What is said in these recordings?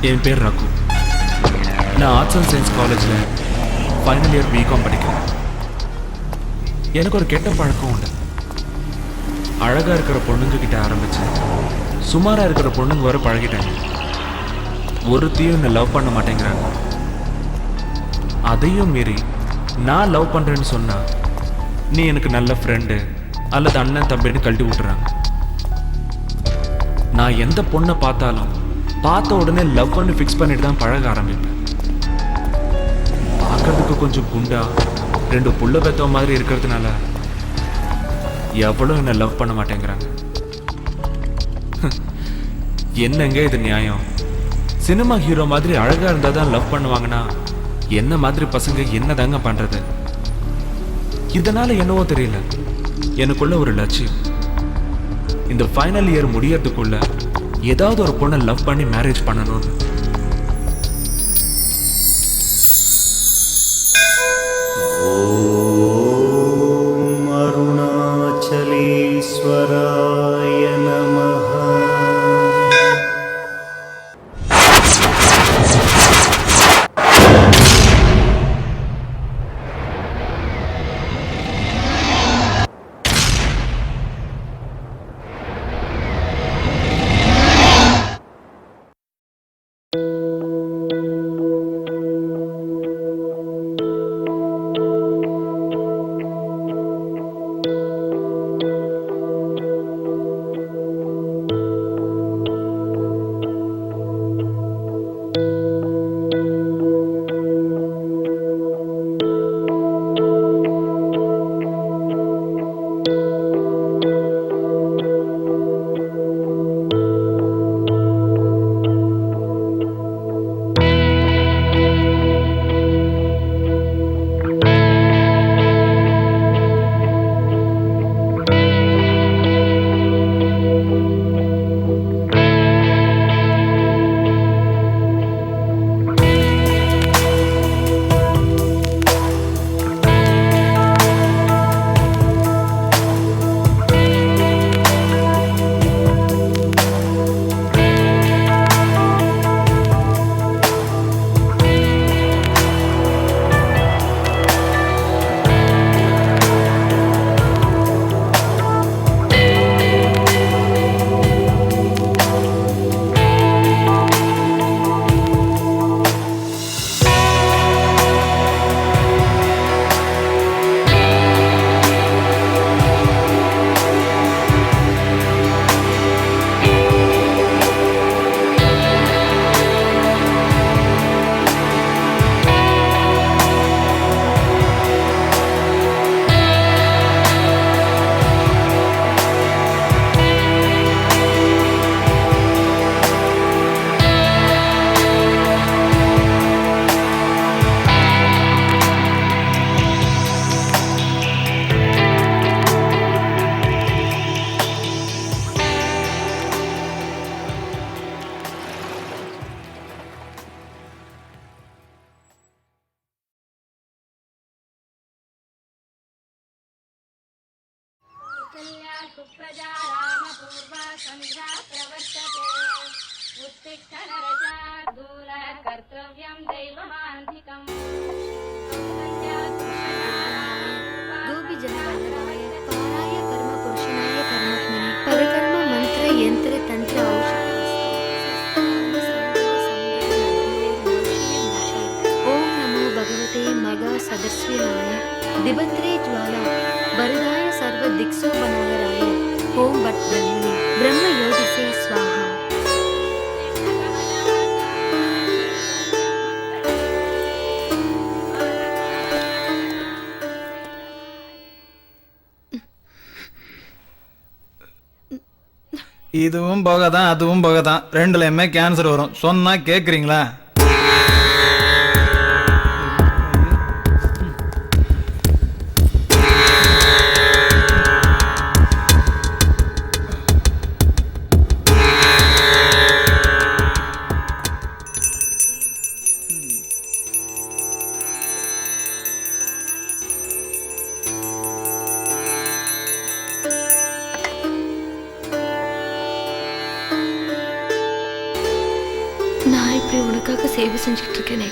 என் பேர் ரகு. நான் arts and science காலேஜில் ஃபைனல் இயர் பிகாம் படிக்கிறேன். எனக்கு ஒரு கெட்ட பழக்கம் உண்டு. அழகாக இருக்கிற பொண்ணுங்க கிட்ட ஆரம்பிச்சு சுமாராக இருக்கிற பொண்ணுங்க வர பழகிட்டாங்க. ஒருத்தையும் என்னை லவ் பண்ண மாட்டேங்கிறாங்க. அதையும் மீறி நான் லவ் பண்ணுறேன்னு சொன்னால் நீ எனக்கு நல்ல ஃப்ரெண்டு அல்லது அண்ணன் தம்பின்னு கழட்டி விட்டுறாங்க. நான் எந்த பொண்ணை பார்த்தாலும் பார்த்த உடனே லவ் பண்ணி ஃபிக்ஸ் பண்ணிட்டு தான் பழக ஆரம்பிப்பேன். பார்க்கறதுக்கு கொஞ்சம் குண்டா 2 புள்ள பெத்த மாதிரி இருக்கிறதுனால எவ்வளோ என்னை லவ் பண்ண மாட்டேங்கிறாங்க. என்னங்க இது நியாயம்? சினிமா ஹீரோ மாதிரி அழகா இருந்தால் தான் லவ் பண்ணுவாங்கன்னா என்ன மாதிரி பசங்க என்ன தாங்க பண்றது? இதனால என்னவோ தெரியல, எனக்குள்ள ஒரு லட்சியம். இந்த ஃபைனல் இயர் முடியறதுக்குள்ள ஏதாவது ஒரு பொண்ணை லவ் பண்ணி மேரேஜ் பண்ணணும்னு. ஓம் அருணாச்சலேஸ்வராய நமஹ. सुप्रजा रामपूर्वा संध्या प्रवर्तते उत्तिष्ठ नरशार्दूल कर्तव्यं दैवमान्तिकम् गोपी जनवल्लभाय पाराय परमपुरुषाय परमात्मने परकर्म मंत्र यंत्र तंत्र औषध ओम नमो भगवते मगा सदस्विनाय दिवत्रे ज्वाला वरदाय सर्व दिक्सोपनागराय ओम भट ब्रह्मणे ब्रह्म योगी से स्वाहा. இதுவும் போகதான் அதுவும் போகதான், ரெண்டுலையுமே கேன்சர் வரும். சொன்னா கேக்குறீங்களா? நான் இப்படி உனக்காக சேவை செஞ்சுட்டு இருக்கேனே,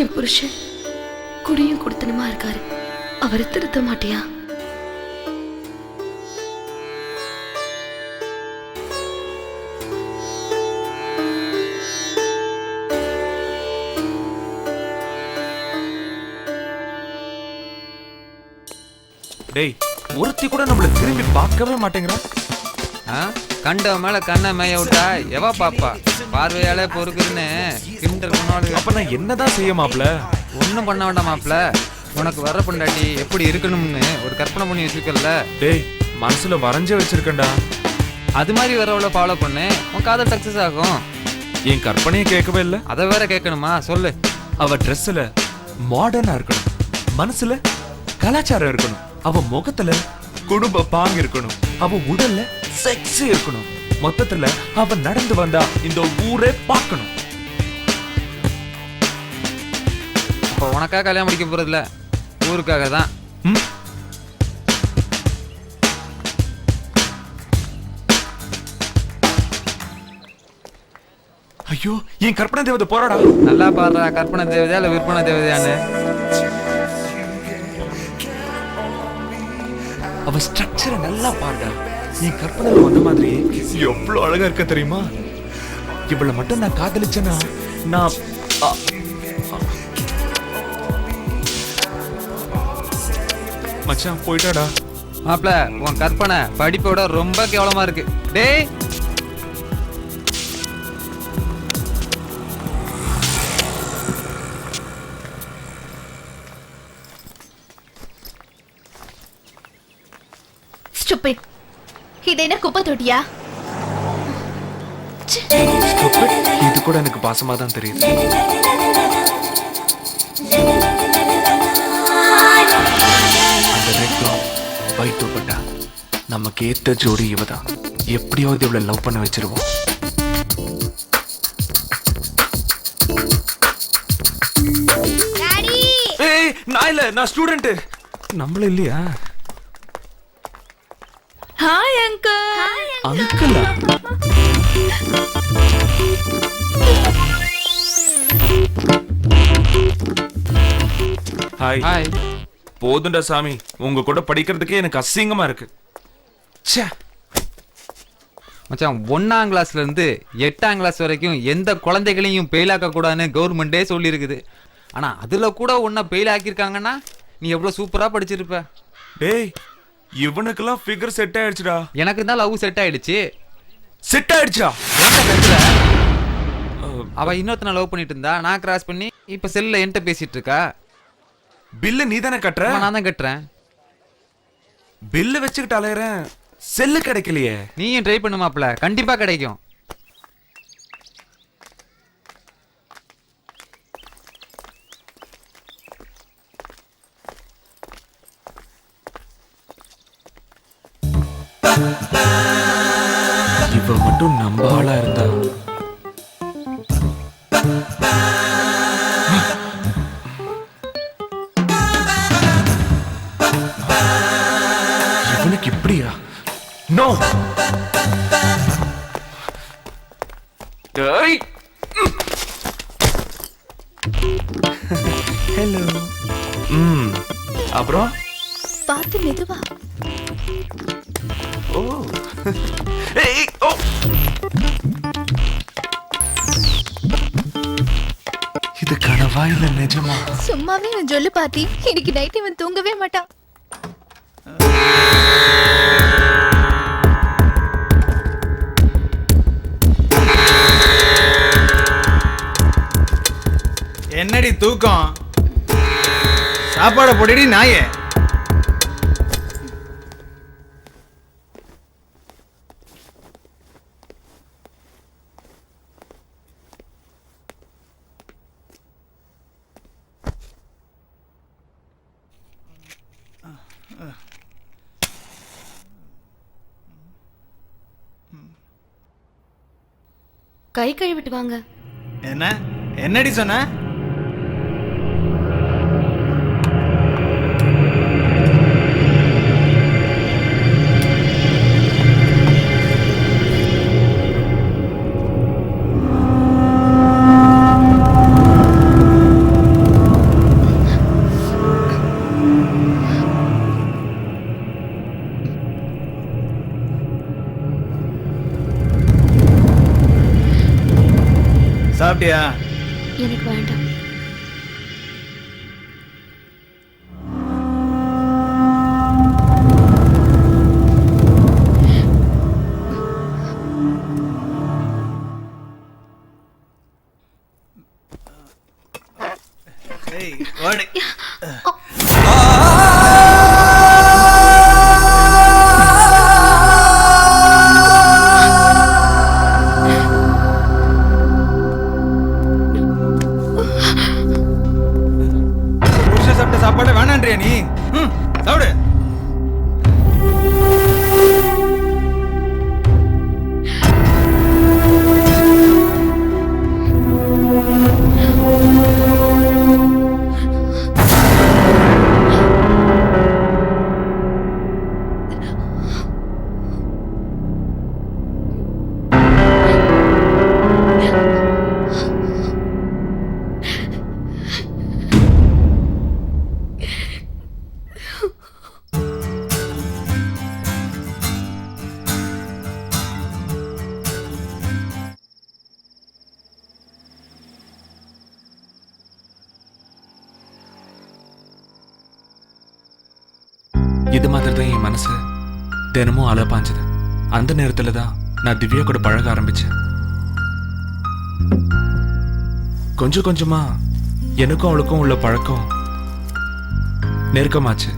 என் புருஷன் குடியும் குடுத்தனமா இருக்காரு. அவரை திருத்த மாட்டியா? டேய், ஒருத்தி கூட நம்மள திரும்பி பார்க்கவே மாட்டேங்கிறா. கண்ட மேல கண்ணை மேய விட்டா எவா பாப்பா? பார்வையாலே பொறுக்குதுன்னு கிண்டல் பண்ணாலும் அப்ப நான் என்னதான் செய்ய மாப்ள? ஒன்றும் பண்ண வேண்டாம் மாப்ள. உனக்கு வர பொண்டாட்டி எப்படி இருக்கணும்னு ஒரு கற்பனை பண்ணி வச்சிருக்கல. டேய், மனசுல வரைஞ்சே வச்சிருக்கேன்டா. அது மாதிரி வரவளை ஃபாலோ பண்ணு, உன் காதல் சக்சஸ் ஆகும். என் கற்பனையை கேட்கவே இல்லை. அதை வேற கேட்கணுமா? சொல்லு. அவ ட்ரெஸ்ல மாடர்னா இருக்கணும், மனசுல கலாச்சாரம் இருக்கணும், அவ முகத்துல குடும்ப பாங்க இருக்கணும், அவ உடல்ல செக்ஸி இருக்கணும். மொத்தத்துல அவ நடந்து வந்தா இந்த ஊரே பார்க்கணும். இப்போ உனக்காக கல்யாணம் முடிக்க போறது இல்ல, ஊருக்காக தான். ஐயோ, என் கற்பனை தேவதை போறாடா. நல்லா பாடுறா, கற்பனை தேவதையா இல்ல விற்பனை தேவதையான்னு. அவ ஸ்ட்ரக்சரை நல்லா பாருடா. என் கற்பனையில வந்த மாதிரி எவ்வளவு அழகா இருக்க தெரியுமா? இவளை மட்டும் நான் காதலிச்சேன்னா நான் மச்சான் போயிட்டாடா. மாப்ள, உன் கற்பனை படிப்போட ரொம்ப கேவலமா இருக்கு. டேய், stupid. இது என்ன குப்பை தொட்டியா? இது கூட எனக்கு பாசமா தான் தெரியுது. அந்த ரெட்டும் ஒயிட்டும் பட்டா நமக்கு ஏத்த ஜோடி இவதான். எப்படியாவது இவளை லவ் பண்ண வச்சிருவோம். ஏய், நான் இல்ல, நான் ஸ்டூடெண்ட். நம்மள இல்லையா? Hi uncle. அங்கிளா? ஹாய். ஹாய். போதுண்டா சாமி, உங்க கூட படிக்கிறதுக்கே எனக்கு அசிங்கமா இருக்கு. ச்சே. மச்சான், 1ஆம் கிளாஸ்ல இருந்து 8ஆம் கிளாஸ் வரைக்கும் எந்த குழந்தைகளையும் ஃபெயில் ஆக்க கூடாதுன்னு கவர்மெண்டே சொல்லி இருக்குது. ஆனா அதுல கூட உன்னை ஃபெயில் ஆக்கியிருக்காங்கன்னா நீ எவ்வளவு சூப்பரா படிச்சிருப்ப. டேய், இவனுக்கெல்லாம் ஃபிகர் செட் ஆயிடுச்சுடா. எனக்கு தான் லவ் செட் ஆயிடுச்சு. செட் ஆயிடுச்சா? அவ இன்னொருத்தனை லவ் பண்ணிட்டு இருந்தா, நான் கிராஸ் பண்ணி இப்ப செல்ல என்கிட்ட பேசிட்டு இருக்கா. பில்லு நீ தானே கட்டுற? நான் தான் கட்டுறேன். பில்லு வச்சுக்கிட்டு அலையறேன், செல்லு கிடைக்கலையே. நீயும் ட்ரை பண்ணு மாப்ள, கண்டிப்பா கிடைக்கும். இவ மட்டும் நம்ம ஆளா இருந்தா. இவனுக்கு இப்படியா? நோ. டேய். ஹலோ. அப்புறம் பார்த்து மெதுவா. ஓ. ஏய், ஓ. இது கனவா இல்ல நிஜமா? சும்மாவே இவன் சொல்லு பாத்தி. இன்னைக்கு நைட் இவன் தூங்கவே மாட்டான். என்னடி தூக்கம்? சாப்பாடை போட்டுடி நாயே. கை கழுவிட்டு வாங்க. என்ன என்னடி சொன்ன? சாப்பிட்டியா? எனக்கு வேண்டாம். ஏய் வாடி. புருஷன் சாப்பிட்ட சாப்பாடு வேணான்றியா நீ? சாப்பிடு. இது மாதிரி தான் என் மனசு தினமும் அலை பாஞ்சது. அந்த நேரத்துல தான் நான் திவ்யா கூட பழக ஆரம்பிச்சேன். கொஞ்சம் கொஞ்சமா எனக்கும் அவளுக்கும் உள்ள பழக்கம் நெருக்கமாச்சு.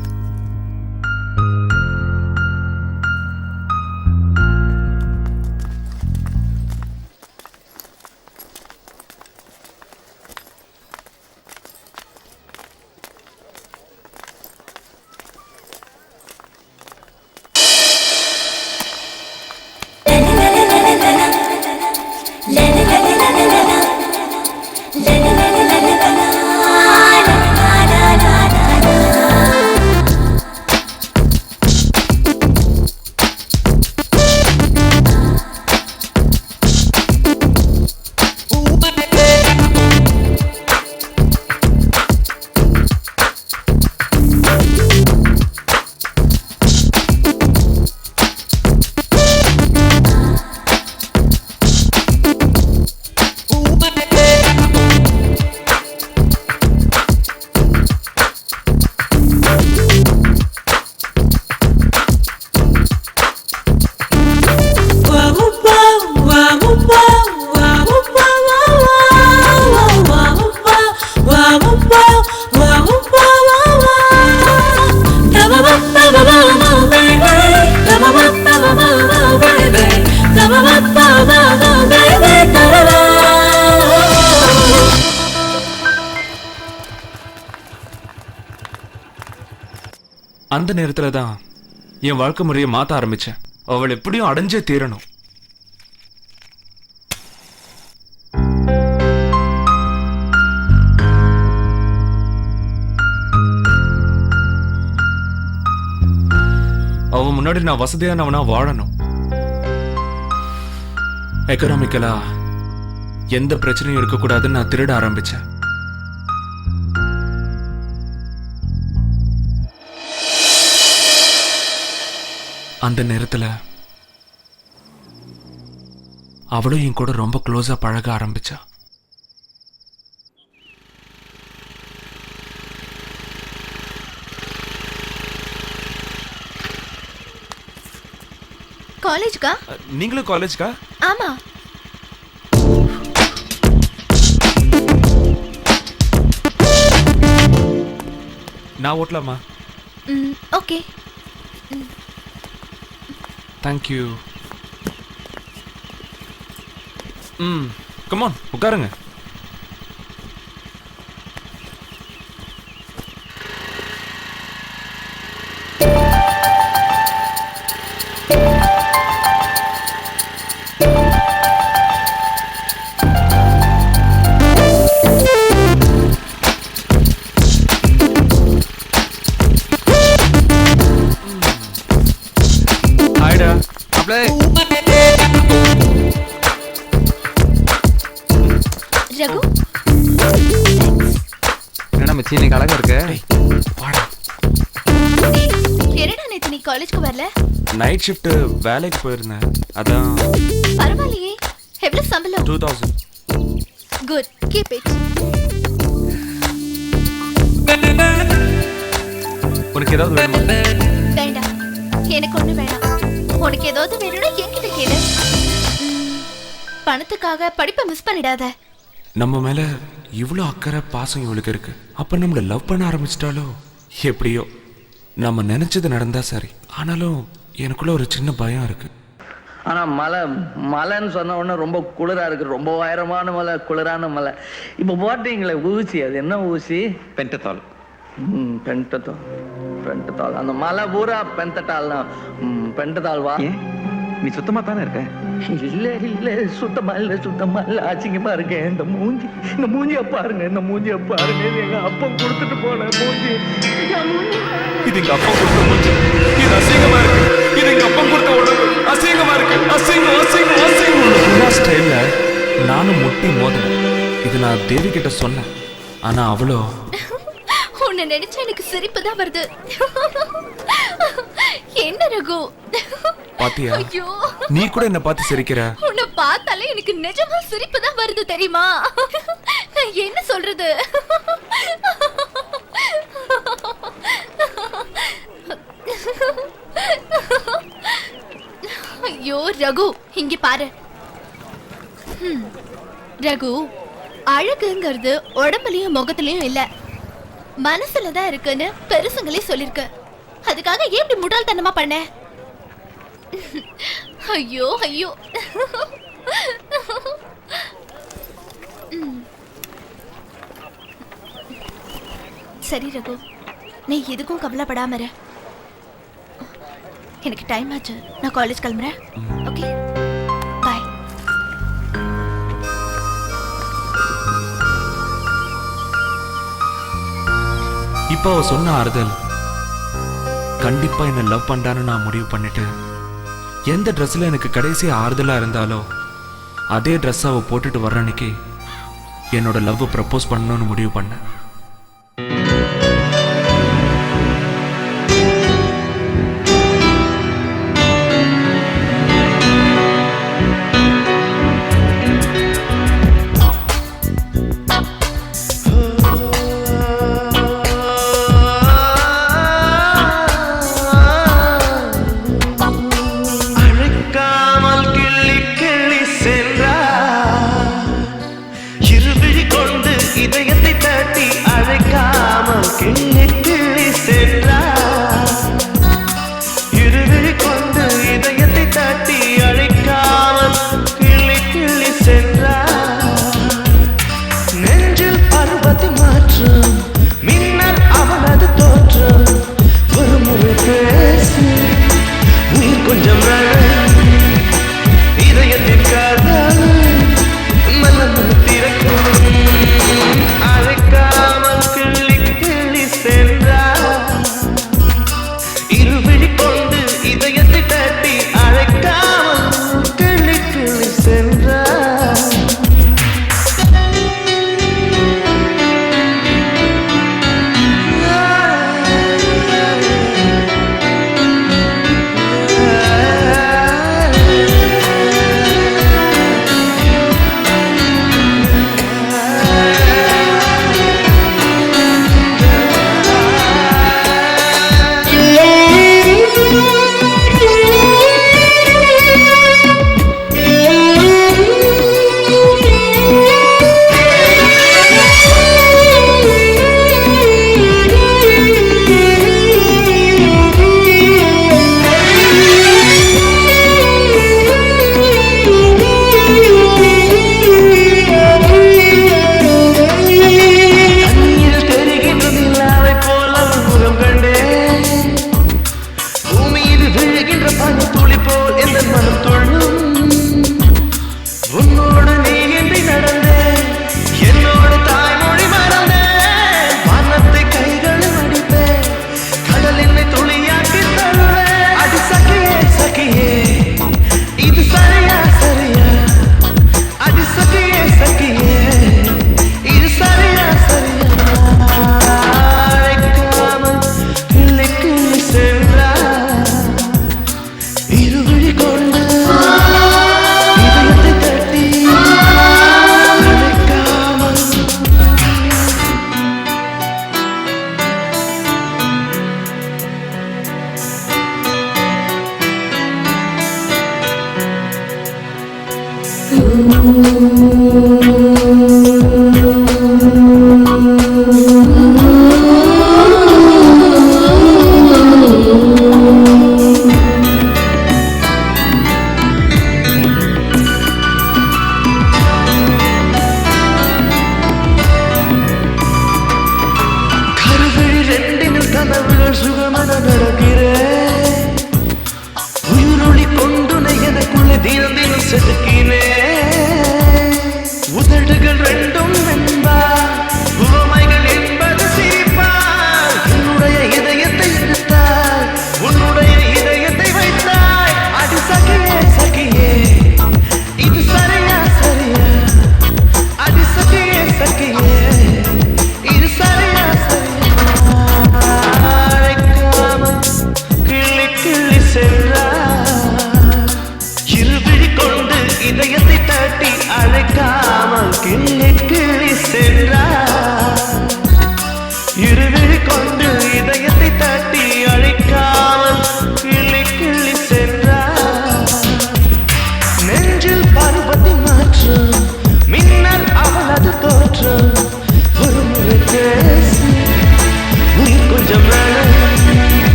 அந்த நேரத்துல தான் என் வாழ்க்கை முறையை மாத்த ஆரம்பிச்சேன். அவள் எப்படியும் அடைஞ்சே தீரணும். அவ முன்னாடி நான் வசதியானவனா வாழணும். எக்கனாமிக்கலா எந்த பிரச்சனையும் இருக்கக்கூடாதுன்னு நான் திருட ஆரம்பிச்சேன். அந்த நேரத்துல அவளும் என் கூட ரொம்ப க்ளோஸா பழக ஆரம்பிச்சா. காலேஜ்க்கா? நீங்களும் காலேஜ்க்கா? ஆமா. நான் ஓட்டலாமா? ஓகே. தேங்க்யூ. கமான் உட்காருங்க. ஹாய்டா. அப்படியே ரகு, என்னடா மச்சி இன்னைக்கு அழகா இருக்க. வாடா. என்னடா நேத்து நீ காலேஜ்க்கு வரல? நைட் ஷிஃப்ட் வேலைக்கு போயிருந்தேன். அதான் பரவாயில்லையே. எவ்வளவு சம்பளம்? 2000. Good keep it. உனக்கு ஏதாவது வேணுமா? வேண்டாம், எனக்கு ஒண்ணு வேணாம். உனக்கு ஏதாவது வேணும்னா என்கிட்ட கேளு. பணத்துக்காக படிப்பை மிஸ் பண்ணிடாத. நம்ம மேல இவ்வளோ அக்கறை பாசம் இவளுக்கு இருக்கு. அப்ப நம்மள லவ் பண்ண ஆரம்பிச்சிட்டாலோ? எப்படியோ நம்ம நினைச்சது நடந்தா சரி. ஆனாலும் எனக்குள்ள ஒரு சின்ன பயம் இருக்கு. ஆனா மலைன்னு சொன்ன உடனே ரொம்ப குளிரா இருக்கு. ரொம்ப உயரமான மலை, குளிரான மலை. இப்ப போட்டீங்களே ஊசி, அது என்ன ஊசி? பென்டதால். பென்டதால். அந்த மலை பூரா பென்டதால்னா பென்டதால் வா. நீ சுத்தமா தானே இருக்க? இல்ல சுத்தமா இல்ல அசிங்கமா இருக்கேன். இந்த மூஞ்சிய பாருங்க, இந்த மூஞ்சிய பாருங்க. இது எங்க அப்பா கொடுத்துட்டு போன மூஞ்சி. இது எங்க அப்பா கொடுத்த மூஞ்சி. இது அசிங்கமா இருக்கு. இது எங்க அப்பா கொடுத்த உடம்பு அசிங்கமா இருக்கு. அசிங்கம் ஸ்டைல்ல நானும் முட்டி மோதினேன். இது நான் தேவி கிட்ட சொன்னேன். ஆனா அவளோ உன்னை நினைச்சா எனக்கு சிரிப்பு தான் வருது. என்ன ரகு? பாத்தியா, ஐயோ, நீ கூட என்ன பார்த்து சிரிக்கிற. உன்னை பார்த்தாலே எனக்கு நிஜமா சிரிப்பு தான் வருது தெரியுமா? நான் என்ன சொல்றது? ஐயோ ரகு, இங்க பாரு. ரகு, அழகுங்கிறது உடம்புலயும் முகத்திலயும் இல்ல, மனசுலதான் இருக்குன்னு பெருசுங்களே சொல்லிருக்க. அதுக்காக ஏன் இப்படி முட்டாள்தனமா பண்ண? ஐயோ ஐயோ. சரி ரகு, நீ எதுக்கும் கவலைப்படாம இரு. எனக்கு டைம் ஆச்சு, நான் காலேஜ் கிளம்புறேன். ஓகே, பாய். இப்போ அவ சொன்ன ஆறுதல் கண்டிப்பா என்ன லவ் பண்றான்னு நான் முடிவு பண்ணிட்டு, எந்த ட்ரெஸ்ல எனக்கு கடைசி ஆறுதலா இருந்தாலோ அதே ட்ரெஸ் அவ போட்டுட்டு வர்ற அன்னைக்கு என்னோட லவ் ப்ரப்போஸ் பண்ணணும்னு முடிவு பண்ணேன். இதயத்தை தட்டி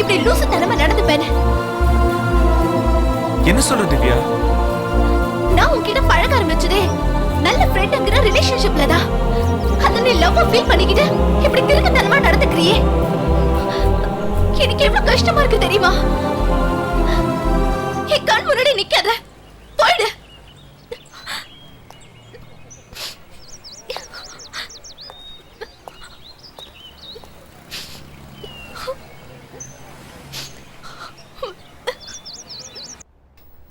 இப்படி லூசுத்தனமா நடந்துப்பேன். என்ன சொல்ற திவ்யா? நான் உன்கிட்ட பழக ஆரம்பிச்சதே நல்ல ஃப்ரெண்ட்ங்கிற ரிலேஷன்ஷிப்ல தான். அத நீ லவ் ஃபீல் பண்ணிக்கிட்டு இப்படி திருட்டுத்தனமா நடந்துக்கிறியே, எனக்கு எவ்வளவு கஷ்டமா இருக்கு தெரியுமா? என் கண் முன்னாடி நிக்காத, போயிடு.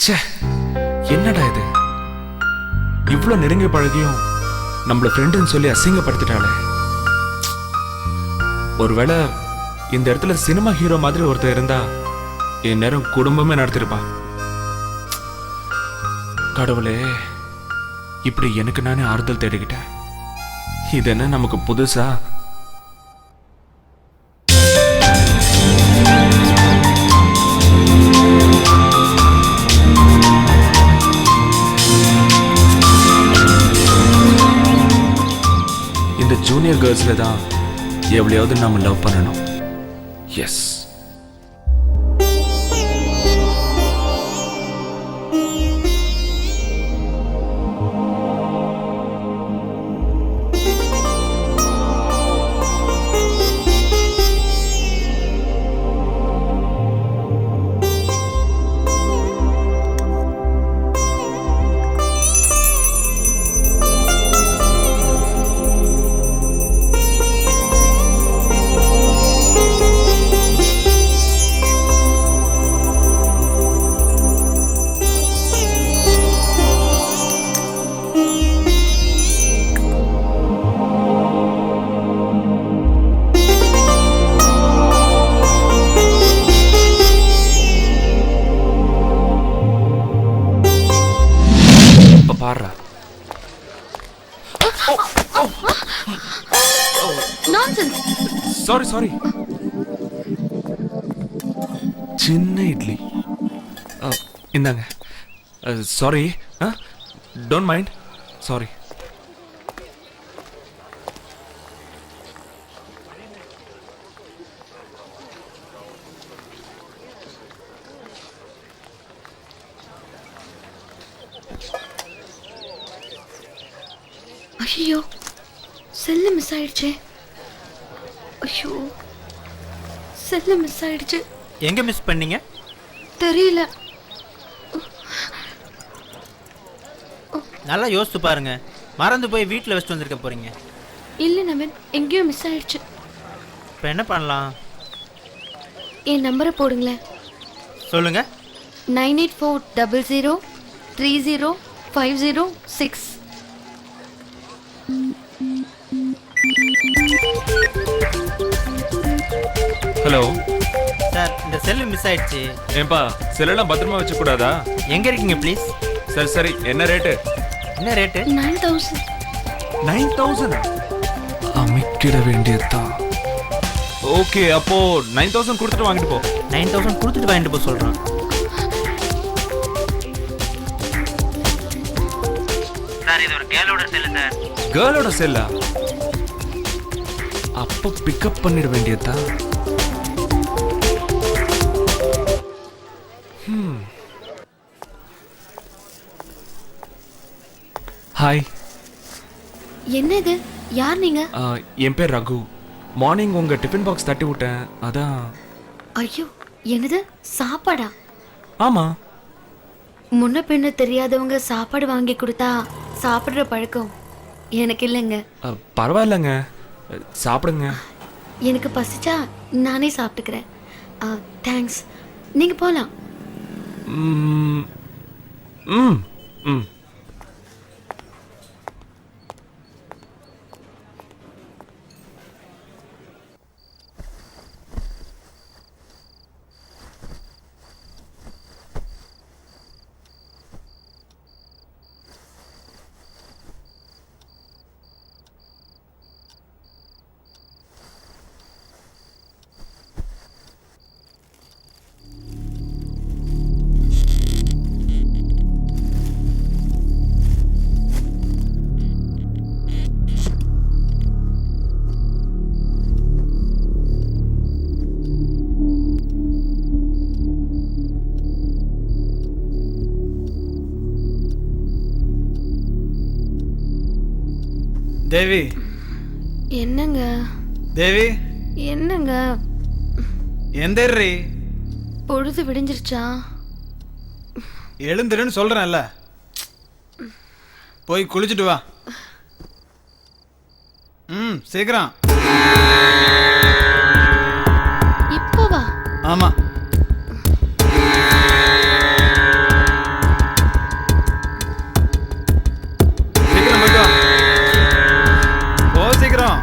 ச்சே, என்னடா இது? இவ்ளோ நெருங்கி பழகியும் நம்மள ஃப்ரெண்டுன்னு சொல்லி அசிங்கப்படுத்திட்டாளே. ஒருவேளை இந்த இடத்துல சினிமா ஹீரோ மாதிரி ஒருத்தர் இருந்தா என் நேரம் குடும்பமே நடத்திருப்பான். கடவுளே, இப்படி எனக்கு நானே ஆறுதல் தேடிக்கிட்டேன். இது என்ன நமக்கு புதுசா? இந்த ஜூனியர் கேர்ள்ஸ்ல தான் எவ்வளையாவது நாம லவ் பண்ணணும். எஸ். பாடுறா. சாரி சாரி, சின்ன இட்லி. இந்தாங்க. Sorry, don't mind. சாரி. ஐயோ, செல்லு மிஸ் ஆயிடுச்சே. ஐயோ, செல்லு மிஸ் ஆயிடுச்சு. எங்க மிஸ் பண்ணீங்க? தெரியல. நல்லா யோசிச்சு பாருங்க. மறந்து போய் வீட்டில் வச்சுட்டு வந்திருக்க போறீங்க. இல்ல நவீன், எங்கேயோ மிஸ் ஆயிடுச்சு. இப்போ என்ன பண்ணலாம்? என் நம்பரை போடுங்களேன். சொல்லுங்க. 9840030506. ஹலோ சார், இந்த செல்லு மிஸ் ஆயிடுச்சு. ஏன்பா, செல்லெல்லாம் பத்திரமா வச்சு கூடாதா? எங்க இருக்கீங்க ப்ளீஸ்? சரி சரி, என்ன ரேட்டு? என்ன ரேட்டு? 9000. 9000? அமைக்கிட வேண்டியதுதான். ஓகே, அப்போ 9000 கொடுத்துட்டு வாங்கிட்டு போ. 9000 கொடுத்துட்டு வாங்கிட்டு போக சொல்றான். சார், இது ஒரு கேர்ளோட செல்லு சார். கேர்ளோட செல்லா? அப்போ பிக்கப் பண்ணிட வேண்டியதுதான். ஹாய். என்ன இது? யார் நீங்க? என் பேர் ரகு. மார்னிங் உங்க டிஃபன் பாக்ஸ் தட்டி விட்டேன், அதான். ஐயோ, என்னது? சாப்பாடா? ஆமா. முன்ன பின்ன தெரியாதவங்க சாப்பாடு வாங்கி கொடுத்தா சாப்பிடுற பழக்கம் எனக்கு இல்லைங்க. பரவாயில்லைங்க, சாப்பிடுங்க. எனக்கு பசிச்சா நானே சாப்பிட்டுக்கிறேன். தேங்க்ஸ். நீங்க போலாம். ம் ம் ம் தேவி என்னங்க தேவி என்னங்க எந்தேர்றி பொழுது விடிஞ்சிருச்சா? எழுந்துருன்னு சொல்றேன்ல, போய் குளிச்சுட்டு வா. சீக்கிரம். இப்போ வா. ஆமா. சீக்கிரம் போயிட்டு வா. போ சீக்கிரம்.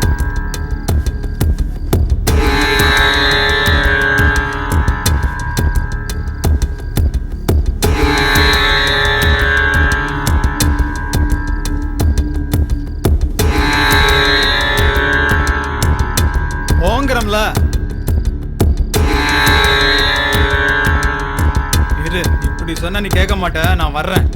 போங்கிறம்ல. இரு, இப்படி சொன்னா நீ கேட்க மாட்ட, நான் வர்றேன்.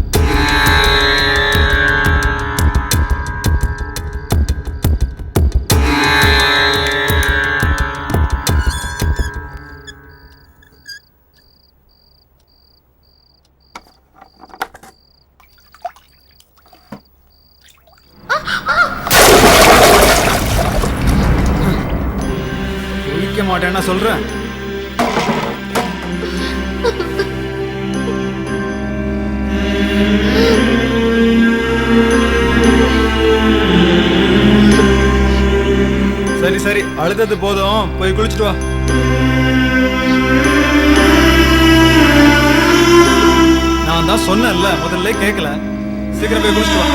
குளிக்க மாட்டேன்னா சொல்றேன். சரி சரி, அழுதது போதும், போய் குளிச்சுட்டு வா. நான் தான் சொன்னேன்ல, முதல்ல கேட்கல. சீக்கிரம் போய் குளிச்சுட்டு வா.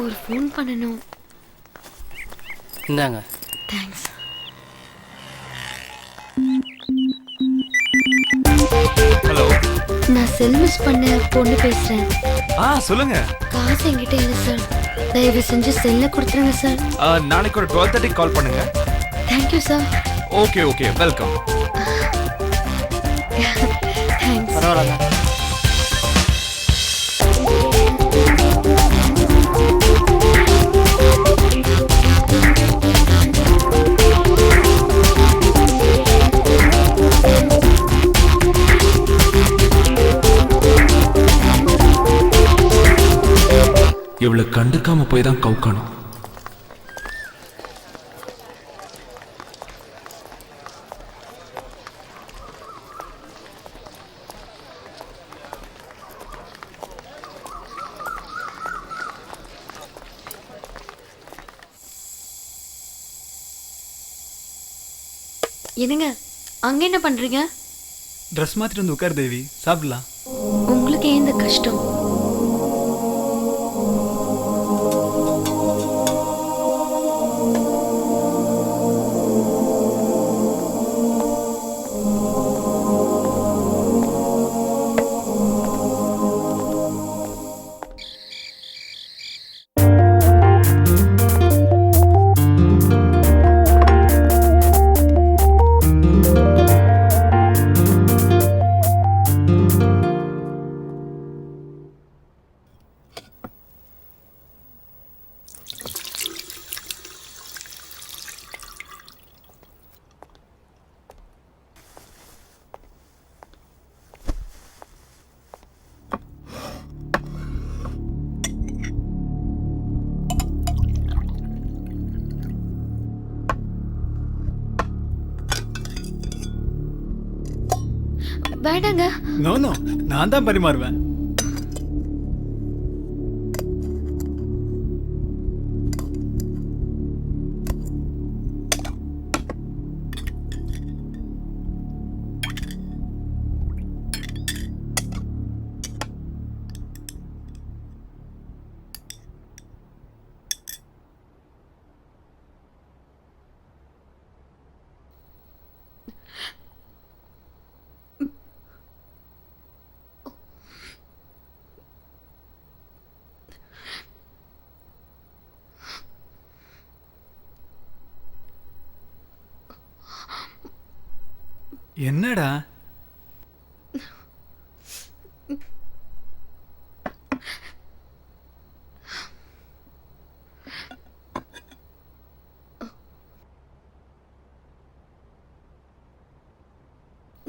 ஒரு ஃபோன் பண்ணணும். இந்தாங்க. தேங்க்ஸ். ஹலோ. நான் செல் மிஸ் பண்ண பொண்ணு பேசுறேன். சொல்லுங்க. காசு என்கிட்ட இல்லை சார். தயவு செஞ்சு செல்ல கொடுத்துருங்க சார். நாளைக்கு ஒரு 12:30 கால் பண்ணுங்க. Thank you sir. Okay welcome. Thanks. பரவாயில்ல. இவளை கண்டுக்காம போய் தான் கவுக்கணும். என்னங்க அங்க என்ன பண்றீங்க? ட்ரெஸ் மாத்திட்டு வந்து உட்கார் தேவி, சாப்பிடலாம். உங்களுக்கு ஏன் இந்த கஷ்டம்? வேண்டாங்க. நோ நான் தான் பரிமாறுவேன். என்னடா?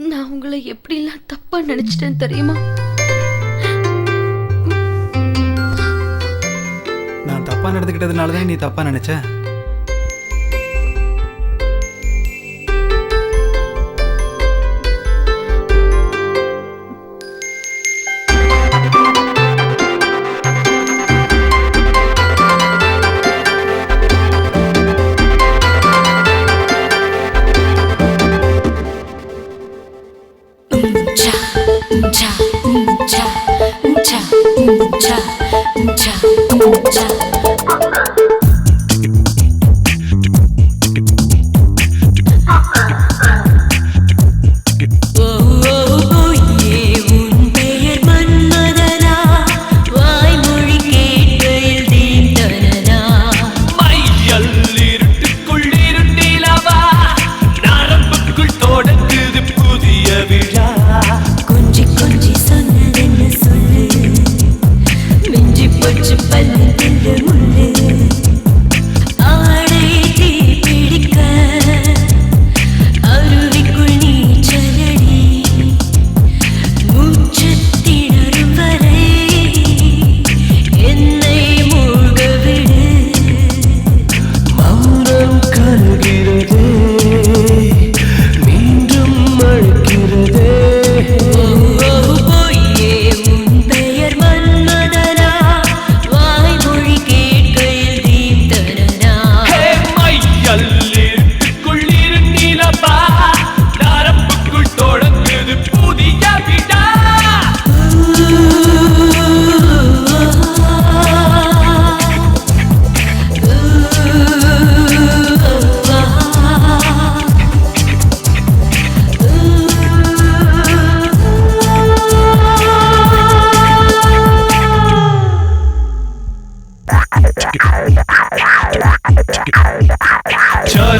நான் உங்களை எப்படிலாம் தப்பா நினைச்சிட்டேன் தெரியுமா? நான் தப்பா நடந்துக்கிட்டதுனால தான் நீ தப்பா நினைச்ச. கொஞ்சி கொஞ்சி சொன்னதென்ன சொல்லு, மிஞ்சி போச்சு பல்லு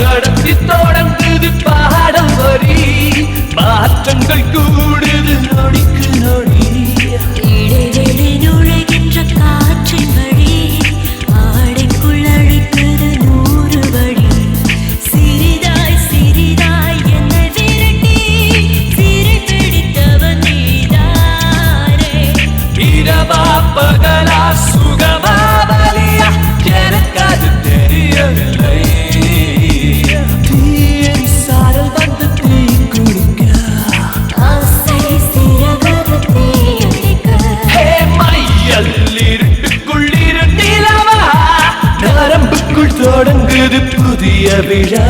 நடத்தி தொடங்குது பாடம் வரி மாற்றங்கள் கூடுது நொடிக்கு நொடி இடைவெளி நுழைகின்ற காற்றின் வழி ஆடைக்குள் அழைக்குது 100 வழி சிறிதாய் சிறிதாய் என்னை விரட்டி சிறை பிடித்தவன் நீதானே இரவா பகலா சுகமா வலியா எனக்கு அது தெரியவில்லை தீயின் சாரல் வந்து தீ குடிக்க ஆசை சிறகது தீயடிக்க மையல் இருட்டுக்குள் இரு நிலவா நரம்புக்குள் தொடங்குது புதிய விழா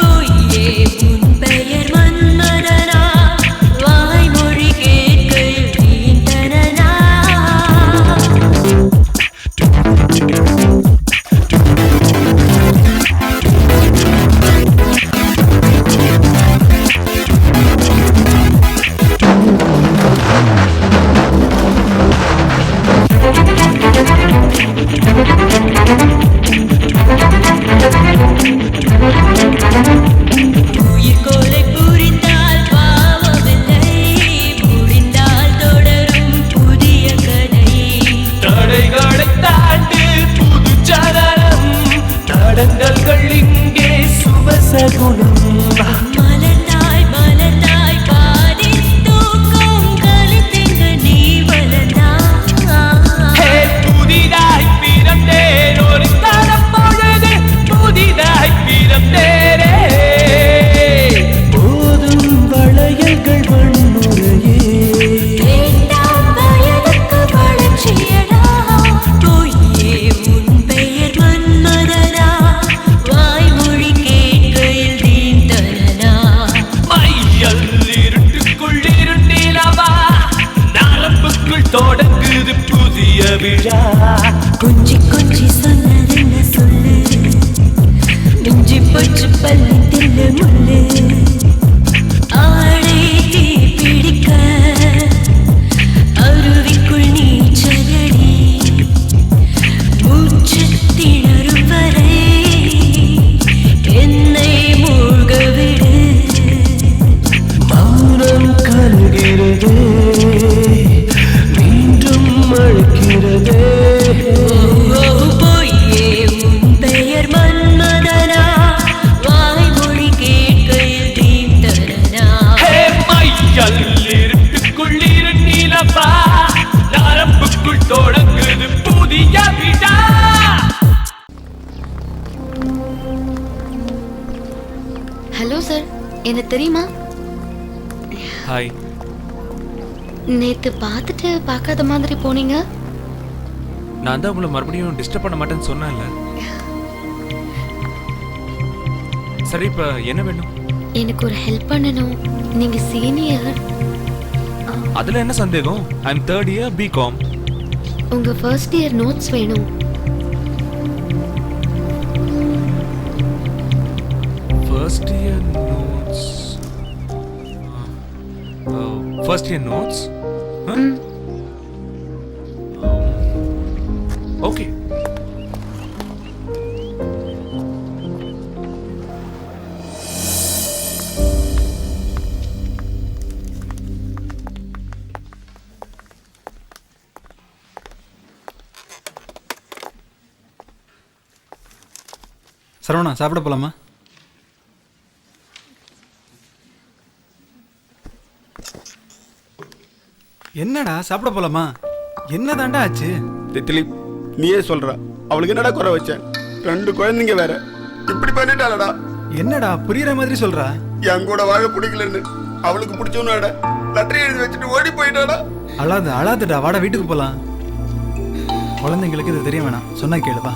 பொய்யே உன் பெயர் மன்மதனா வாய்மொழி கேட்கையில் நீண்டனா உயிர்கொலை புரிந்தால் பாவமில்லை முடிந்தால் தொடரும் புதிய கதை தடைகளை தாண்டி புது சரணம் தடங்கல்கள் இங்கே சுபசகுணம் மலர்ந்தாய் மலர்ந்தாய் பாதி தூக்கம் கலித்தெங்க நீ வளர்ந்தாய் புதிதாய் பிறந்தேன் ஒரு தரம் பொழுது புதிதாய் பிறந்தேனே போதும் வளையல்கள் வன்முறையே வேண்டாம் வயதுக்கு வளர்ச்சியடா பொய்யே உன் பெயர் மன்மதனா வாய்மொழி கேட்கையில் தீந்தனா மையல் இருட்டுக்குள் இருண்டிலவா நரம்புக்குள் தொடங்குது புதிய விழா கொஞ்சி கொஞ்சி சொன்னதென்ன சொல்லு மிஞ்சி போச்சு பள்ளி தில்லு முள்ளு ஆடை தீ பிடிக்க அருவிக்குள் நீச்சலடி மூச்சு திணறும் வரை என்னை மூழ்க விடு மௌனம் கருகிறதே மீண்டும் அழைக்கிறதே பொய்யே உன் பெயர் மன்மதனா வாய்மொழி கேட்கையில் தீந்தனா மையல் இருட்டுக்குள் இருண்டிலவா நரம்புக்குள் தொடங்குது புதிய விழா ஹலோ சார், என்ன தெரியுமா? ஹாய். நேத்து பார்த்துட்டு பார்க்காத மாதிரி போனீங்க. நான் தான் உங்களை மறுபடியும் டிஸ்டர்ப் பண்ண மாட்டேன்னு சொன்னேன்ல. சரி, இப்ப என்ன வேணும்? எனக்கு ஒரு ஹெல்ப் பண்ணணும். நீங்க சீனியர். அதுல என்ன சந்தேகம்? ஐ அம் தேர்ட் இயர் பிகாம். உங்க ஃபர்ஸ்ட் இயர் நோட்ஸ் வேணும். First year notes. First year notes? Okay. Saravana சாப்பிட போலாமா? என்னடா சாப்பிட போலாமா? என்னதாண்டா ஆச்சு? திலீப், நீயே சொல்ற, அவளுக்கு என்னடா குறை வச்சேன்? 2 குழந்தைங்க வேற, இப்படி பண்ணிட்டாளடா. என்னடா புரியுற மாதிரி சொல்றா? என் கூட வாழ பிடிக்கலன்னு அவளுக்கு பிடிச்சவனாட லெட்டர் எழுதி வச்சுட்டு ஓடி போயிட்டாடா. அழாதுடா, வாடா வீட்டுக்கு போலாம். குழந்தைங்களுக்கு இது தெரிய வேணாம், சொன்னா கேளுப்பா.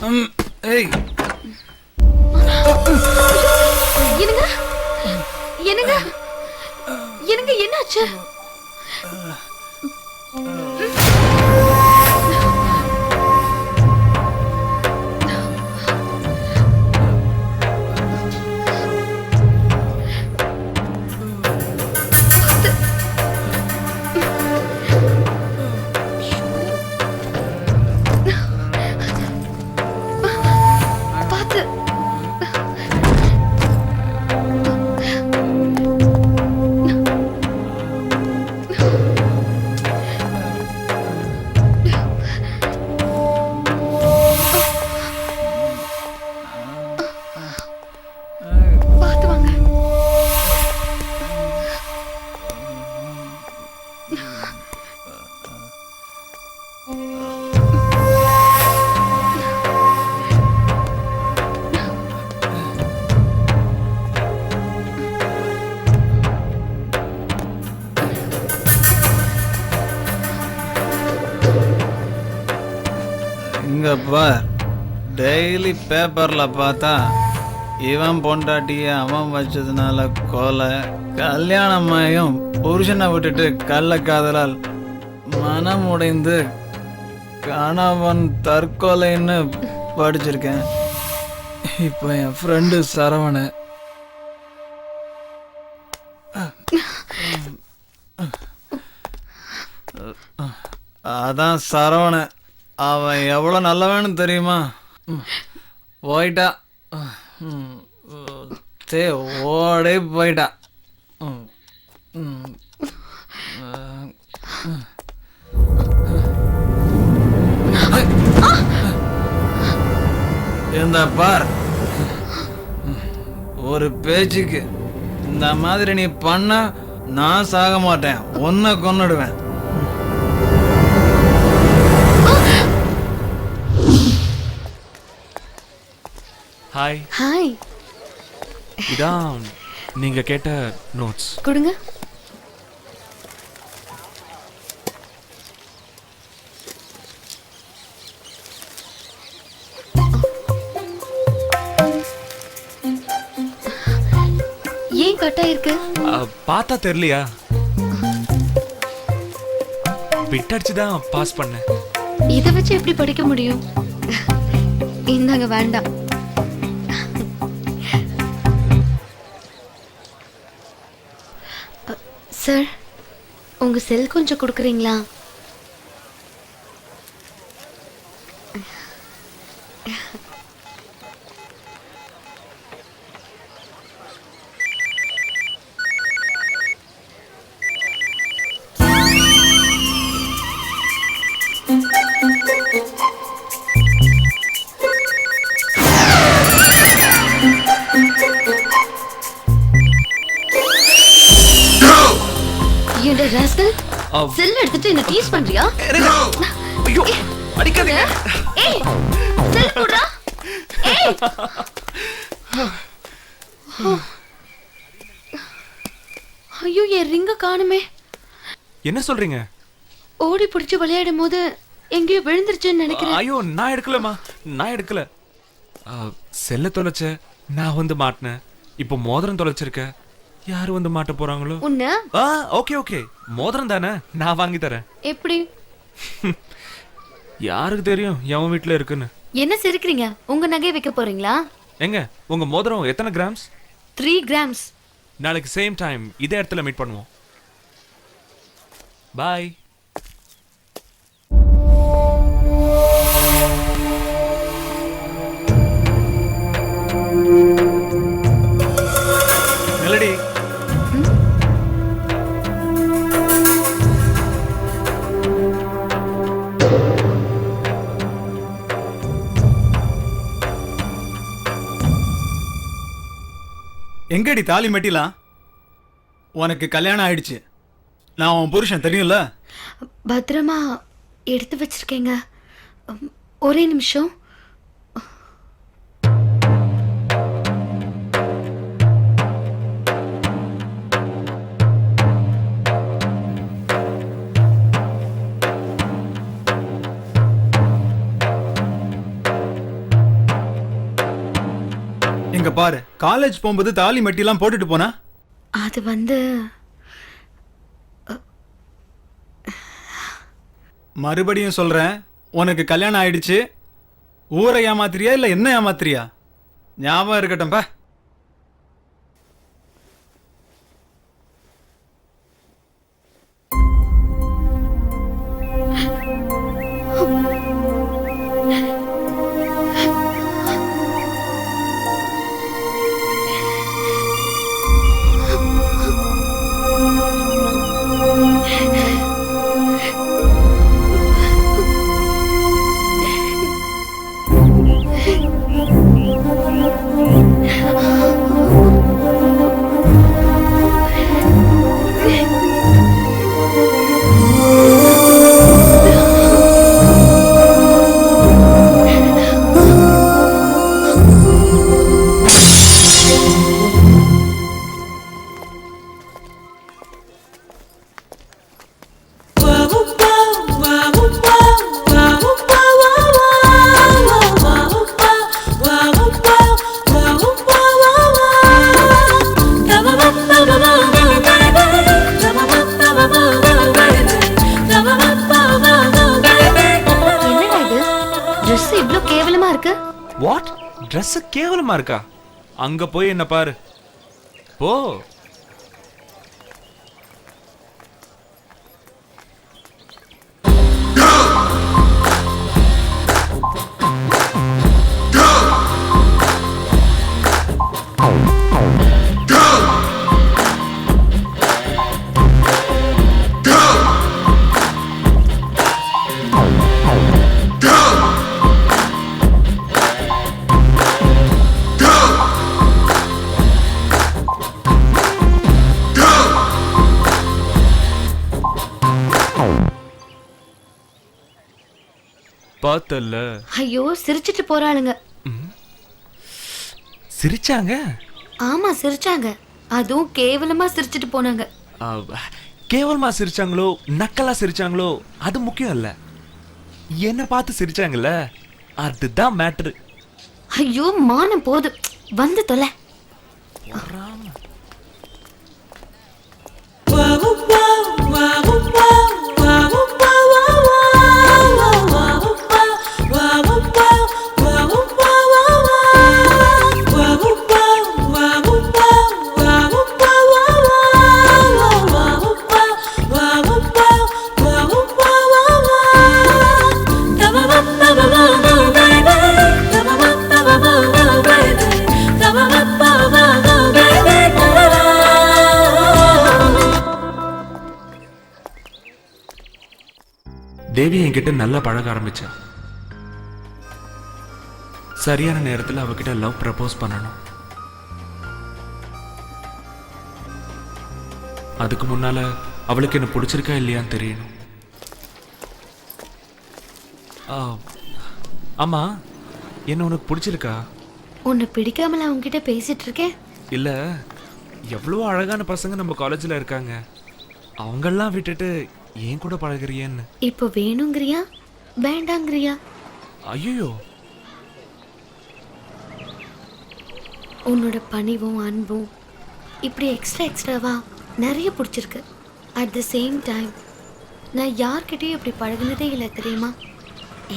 ஏய் என்னங்க என்னங்க என்னங்க என்னாச்சு? பார்த்து பார்த்து வாங்க. இங்க பார், டெய்லி பேப்பர்ல பார்த்தா இவன் பொண்டாட்டிய அவன் வச்சதுனால கொலை, கல்யாணமாயும் புருஷனை விட்டுட்டு கள்ளக்காதலால் மனம் உடைந்து கணவன் தற்கொலைன்னு படிச்சிருக்கேன். இப்போ என் ஃப்ரெண்டு சரவண அதான் சரவண, அவன் எவ்வளோ நல்லவன்னு தெரியுமா? போயிட்டா, சே ஓடே போயிட்டா. இந்த பார், ஒரு பேச்சுக்கு இந்த மாதிரி நீ பண்ண நான் சாக மாட்டேன், உன்னை கொன்னுடுவேன். ஹாய், ஹாய், இதான் நீங்க கேட்ட நோட்ஸ். கொடுங்க. ஏன் கட்டா இருக்கு? பார்த்தா தெரியலையா? பிட் அடிச்சு தான் பாஸ் பண்ணேன். இதை வச்சு எப்படி படிக்க முடியும்? இந்தாங்க, வேண்டாம். சார், உங்க செல் கொஞ்சம் கொடுக்குறீங்களா? என்னோட ராஸ்கல், செல் எடுத்துட்டு என்ன டீஸ் பண்றியா? ஐயோ, அடிக்காதீங்க. ஏய், செல் குடுடா. ஏய், ஐயோ, என் ரிங்க காணுமே. என்ன சொல்றீங்க? ஓடி பிடிச்சு விளையாடும் போது எங்கேயோ விழுந்துருச்சுன்னு நினைக்கிறேன். ஐயோ, நான் எடுக்கலமா, நான் எடுக்கல. செல்ல தொலைச்ச, நான் வந்து மாட்டினேன். இப்போ மோதிரம் தொலைச்சிருக்க, யாரு வந்து மாட்ட போறாங்களோ? உன்ன ஓகே ஓகே, மோதிரம் தானே, நான் வாங்கி தரேன். எப்படி? யாருக்கு தெரியும் எவன் வீட்டுல இருக்குன்னு? என்ன சிரிக்கிறீங்க? உங்க நகையை வைக்க போறீங்களா? எங்க உங்க மோதிரம் எத்தனை கிராம்ஸ்? 3 grams. நாளைக்கு சேம் டைம் இதே இடத்துல மீட் பண்ணுவோம். பாய். மெலடி, எங்கடி தாலி மெட்டிலாம்? உனக்கு கல்யாணம் ஆயிடுச்சு, நான் உன் புருஷன் தெரியும்ல? பத்திரமா எடுத்து வச்சிருக்கேங்க. ஒரே நிமிஷம். எங்க பாரு, காலேஜ் போகும்போது தாலி மெட்டிலாம் போட்டுட்டு போனா. அது வந்து மறுபடியும் சொல்றேன், உனக்கு கல்யாணம் ஆயிடுச்சு. ஊரை ஏமாத்திரியா இல்ல என்ன ஏமாத்திரியா? ஞாபகம் இருக்கட்டும்பா. வாட்? ட்ரெஸ் கேவலமா இருக்கா? அங்க போய் என்ன பாரு போ. பார்த்தல்ல. ஐயோ, சிரிச்சிட்டு போறாளுங்க. சிரிச்சாங்க? ஆமா, சிரிச்சாங்க. அதுவும் கேவலமா சிரிச்சிட்டு போனாங்க. கேவலமா சிரிச்சாங்களோ நக்கலா சிரிச்சாங்களோ அது முக்கியம் இல்ல, என்ன பார்த்து சிரிச்சாங்கல்ல அதுதான் மேட்டரு. ஐயோ, மானம் போது, வந்து தொலை. தேவி என்கிட்ட நல்லா பழக ஆரம்பிச்சா. சரியான நேரத்தில் அவகிட்ட லவ் ப்ரப்போஸ் பண்ணணும். அதுக்கு முன்னால அவளுக்கு என்ன பிடிச்சிருக்கா இல்லையான்னு தெரியணும். ஆமா, என்ன உனக்கு பிடிச்சிருக்கா? உன்னை பிடிக்காமல அவங்ககிட்ட பேசிட்டு இருக்கேன். இல்ல, எவ்வளவு அழகான பசங்க நம்ம காலேஜ்ல இருக்காங்க, அவங்கெல்லாம் விட்டுட்டு ஏன் கூட பழகுறியன்னு. இப்போ வேணுங்கிறியா வேண்டாங்கிறியா? ஐயோ, உன்னோட பணிவும் அன்பும் இப்படி எக்ஸ்ட்ராவா நிறைய பிடிச்சிருக்கு. அட் த சேம் டைம் நான் யார்கிட்டயும் இப்படி பழகுனதே இல்லை தெரியுமா?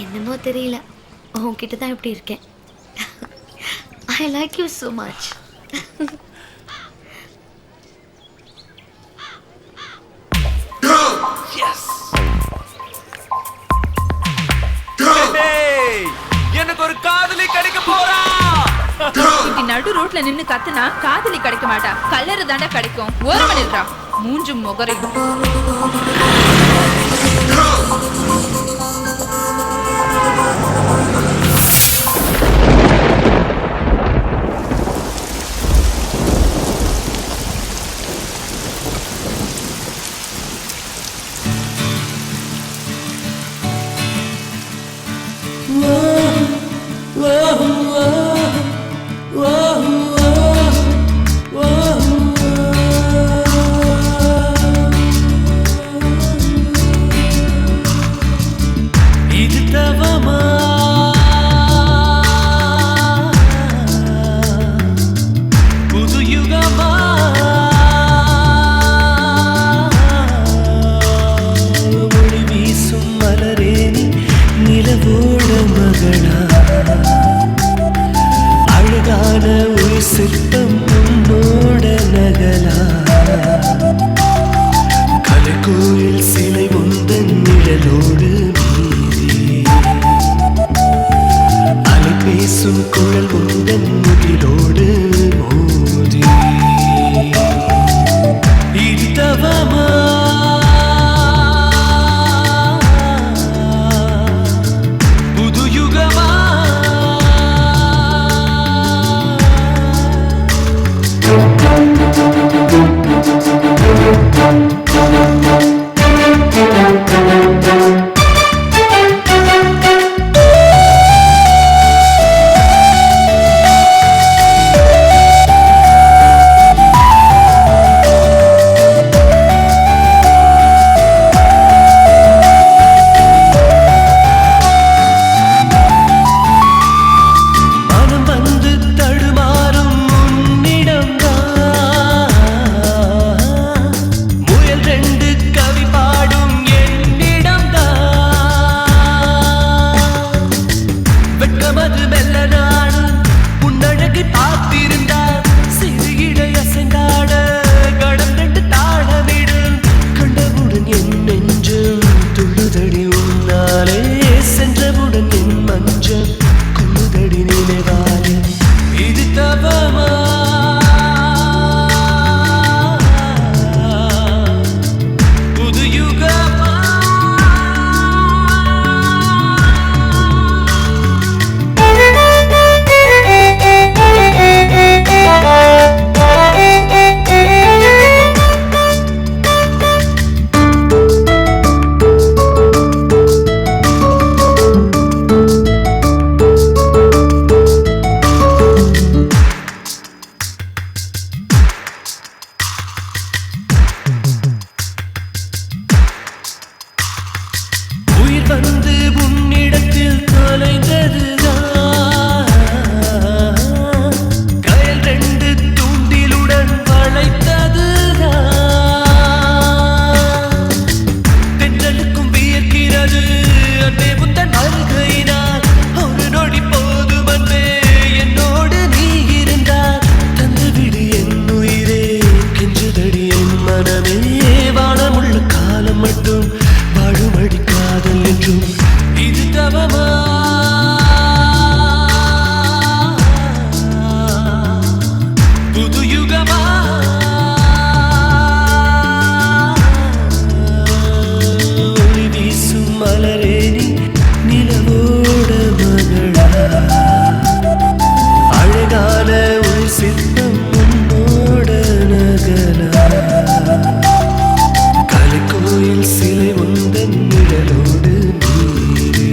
என்னமோ தெரியல, உன்கிட்ட தான் இப்படி இருக்கேன். I like you so much. எனக்கு ஒரு காதலி கிடைக்க போறா. இப்படி நடு ரோட்ல நின்னு கத்துனா காதலி கிடைக்க மாட்டா, கல்லறு தாண்டா கிடைக்கும். ஓரமா நின்றா, மூஞ்சும் முகரையும். இது தவமா உயிர் சிற்பம் உன்னோட நகலா கலைக்கோயில் சிலை உந்தன் நிழலோடு மீறி அலை பேசும் குழல் உந்தன் முகிலோடு மோதி இது தவமா புது யுகமா மனம் வந்து தடுமாறும் உன்னிடம்தான் முயல் ரெண்டு கவி பாடும் என்னிடம்தான் வெட்கமது மெல்ல நாடும் உன்னழகை பார்த்திருந்தார் சிறு இடை அசைந்தாட கடம் ரெண்டு தாளமிடும் கண்டவுடன் என் நெஞ்சம் துள்ளுதடி உன்னாலே சென்றவுடன் என் மஞ்சம் கொள்ளுதடி நினைவாலே இது தவமா புது யுகமா உயிர் வந்து உன்னிடத்தில் தொலைந்ததுதான் கயல் ரெண்டு தூண்டிலுடன் வளைத்ததுதான் தென்றலுக்கும் வியக்கிறது அன்பே உந்தன் அருகையினால் ஒரு நொடி போதும் அன்பே என்னோடு நீ இருந்தால் தந்துவிடு என் உயிரே கெஞ்சுதடி என் மனமே வானமுள்ள காலம் மட்டும் வாழுமடி காதல் என்றும் இது தவமா புது யுகமா ஒளி வீசும் மலரே நீ நிலவோட மகளா அழகான ஒரு சிற்பம் உன்னோட நகலா கலைக்கோயில் சிலை உந்தன் நிழலோடு மீறி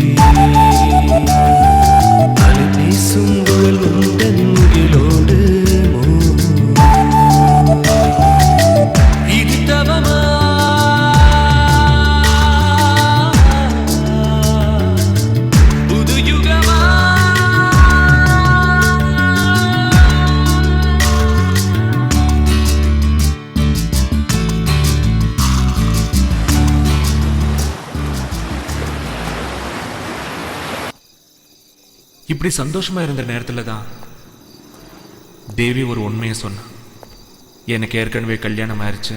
அலை பேசும் குழல் உந்தன் முகிலோடு இது தவமா புது யுகமா இப்படி சந்தோஷமா இருந்த நேரத்துல தான் தேவி ஒரு உண்மையை சொன்னா. எனக்கு ஏற்கனவே கல்யாணம் ஆயிடுச்சு.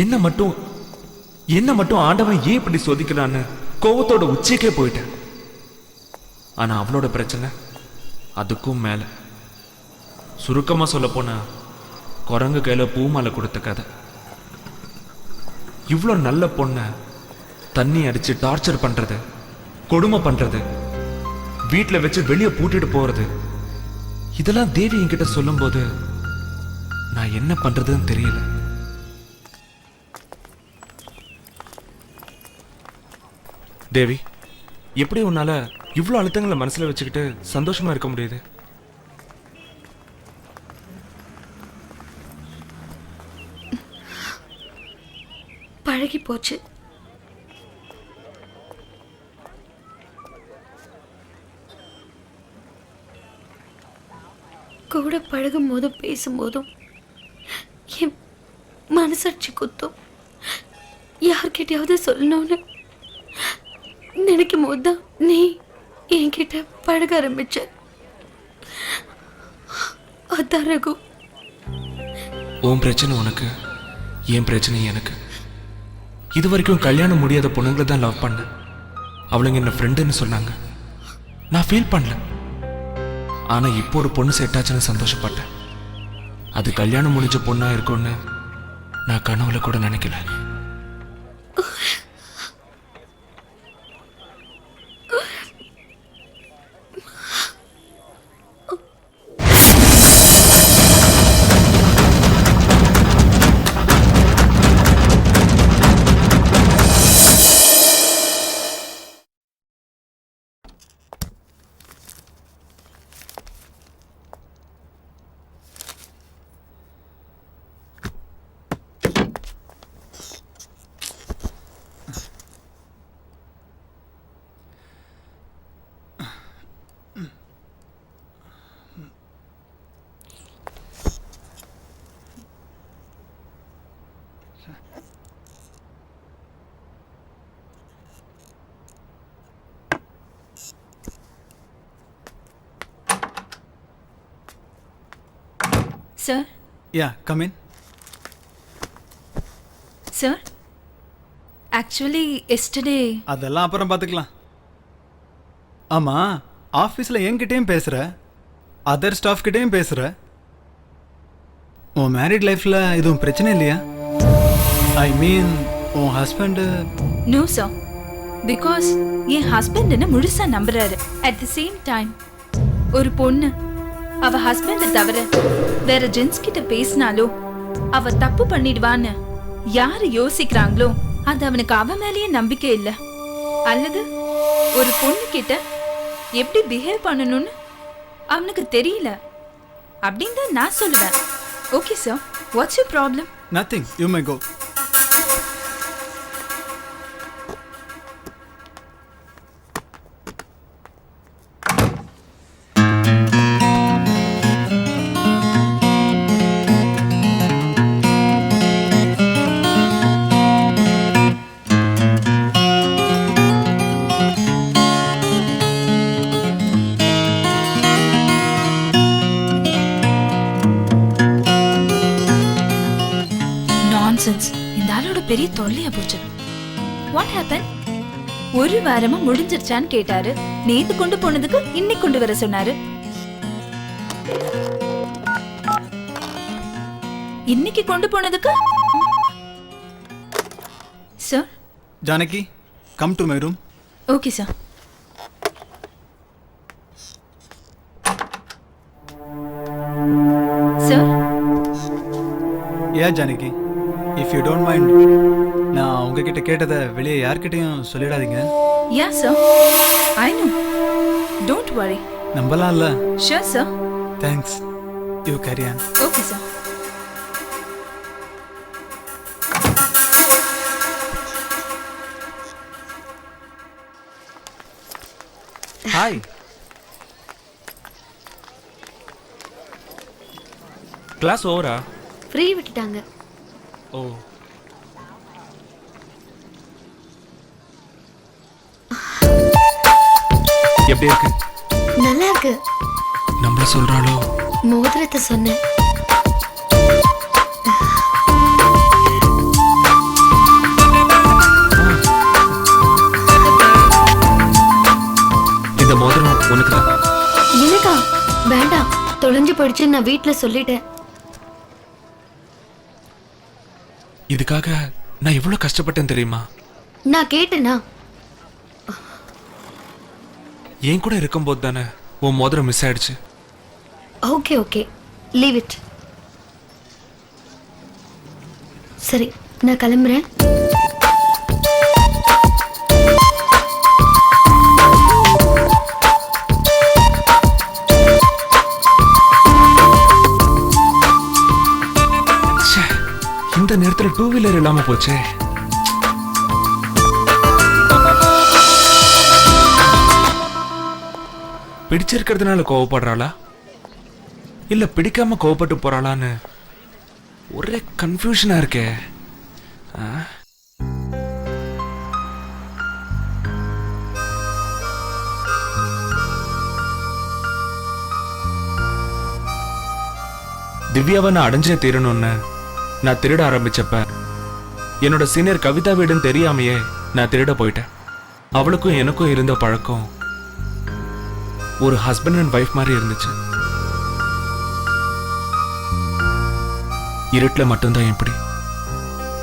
என்ன மட்டும் ஆண்டவன் ஏன் இப்படி சோதிக்கிறான்னு கோவத்தோட உச்சிக்கே போயிட்டேன். ஆனா அவளோட பிரச்சனை அதுக்கும் மேல. சுருக்கமா சொல்ல போனா குரங்கு கையில பூமாலை கொடுத்த கதை. இவ்வளோ நல்ல பொண்ண தண்ணி அடிச்சு டார்ச்சர் பண்றது, கொடுமை பண்றது, வீட்டில் வச்சு வெளியே பூட்டிட்டு போறது, இதெல்லாம் தேவி என்கிட்ட சொல்லும்போது நான் என்ன பண்றதுன்னு தெரியல. தேவி, எப்படி உன்னால இவ்வளோ அழுத்தங்களை மனசுல வச்சுக்கிட்டு சந்தோஷமா இருக்க முடியுது? பழகி போச்சு. கூட பழகும் போதும் பேசும்போதும் என் மனசாட்சி குத்தும். யார்கிட்டயாவது சொல்லணும்னு நினைக்கும் போதுதான் நீ என்கிட்ட பழக ஆரம்பிச்ச. அதான் ரகு. உன் பிரச்சனை உனக்கு, என் பிரச்சனை எனக்கு. இது வரைக்கும் கல்யாணம் முடியாத பொண்ணுங்களை தான் லவ் பண்ணேன். அவளுங்க என்ன ஃப்ரெண்டுன்னு சொன்னாங்க. நான் ஃபீல் பண்ணல. ஆனா இப்போ ஒரு பொண்ணு செட் ஆச்சுன்னு சந்தோஷப்பட்டேன். அது கல்யாணம் முடிஞ்ச பொண்ணா இருக்கும்னு நான் கனவுல கூட நினைக்கல. Sir? Yeah, come in. Sir? Actually, yesterday... அதெல்லாம் அப்புறம் பார்த்துக்கலாம். ஆமா, ஆஃபீஸில் என்கிட்டயும் பேசுகிற, அதர் ஸ்டாஃப் கிட்டேயும் பேசுகிற. உன் மேரிட் லைஃப்பில் எதுவும் பிரச்சனை இல்லையா? ஐ மீன், உன் husband... No, sir. Because N husband என்ன முழுசா நம்புறாரு. At the same time, ஒரு பொண்ணு அவ ஹஸ்பண்ட தவிர வேற ஜென்ஸ் கிட்ட பேசினாலோ அவ தப்பு பண்ணிடுவான்னு யாரு யோசிக்கிறாங்களோ அது அவனுக்கு அவ மேலேயே நம்பிக்கை இல்ல. அல்லது ஒரு பொண்ணு கிட்ட எப்படி பிஹேவ் பண்ணணும்னு அவனுக்கு தெரியல அப்படின்னு தான் நான் சொல்லுவேன். Okay sir, what's your problem? Nothing, you may go. இந்த ஆளோட பெரிய தொல்லையா போச்சு. What happen? ஒரு வாரமா முடிஞ்சிருச்சான்னு கேட்டாரு. நேத்து கொண்டு போனதுக்கு இன்னைக்கு கொண்டு வர சொன்னாரு. இன்னைக்கு கொண்டு போனதுக்கு sir. Janaki, come to my room. Okay sir. Sir. Yeah Janaki, if you don't mind, நான் உங்ககிட்ட கேட்டதை வெளியே யார்கிட்டையும் சொல்லிடாதீங்க. Yeah sir, I know, don't worry. நம்பலாம்ல? Sure sir. Thanks, you carry on. Okay sir. Hi. Class ஓவரா? ஃப்ரீ விட்டுட்டாங்க. ஓ, எப்படி இருக்கு? நல்லா இருக்கு. நம்மள சொல்றாளோ? மோதிரத்தை சொன்னேன். இந்த மோதிரம் உனக்கு தான். எனக்கா? வேண்டாம், தொலைஞ்சு போயிடுச்சு, நான் வீட்டுல சொல்லிட்டேன். இதுக்காக நான் எவ்வளவு கஷ்டப்பட்டேன் தெரியுமா? நான் கேட்டேனா? என் கூட இருக்கும்போது தானே உன் மோதிரம் மிஸ் ஆயிடுச்சு. Okay okay, leave it. சரி, நான் கிளம்புறேன். இந்த நேரத்துல டூ வீலர் இல்லாம போச்சே. பிடிச்சிருக்கிறதுனால கோவப்படுறாளா இல்ல பிடிக்காம கோவப்பட்டு போறாளான்னு ஒரே கன்ஃபியூஷனா இருக்கே. திவ்யாவை நான் அடைஞ்சே தீரணும்னு நான் திருட ஆரம்பிச்சப்ப என்னோட சீனியர் கவிதா வீடுன்னு தெரியாமையே நான் திருட போயிட்டேன். அவளுக்கும் எனக்கும் இருந்த பழக்கம் ஒரு ஹஸ்பண்ட் அண்ட் ஒய்ஃப் மாதிரி இருந்துச்சு. இருட்டில் மட்டும்தான் எப்படி.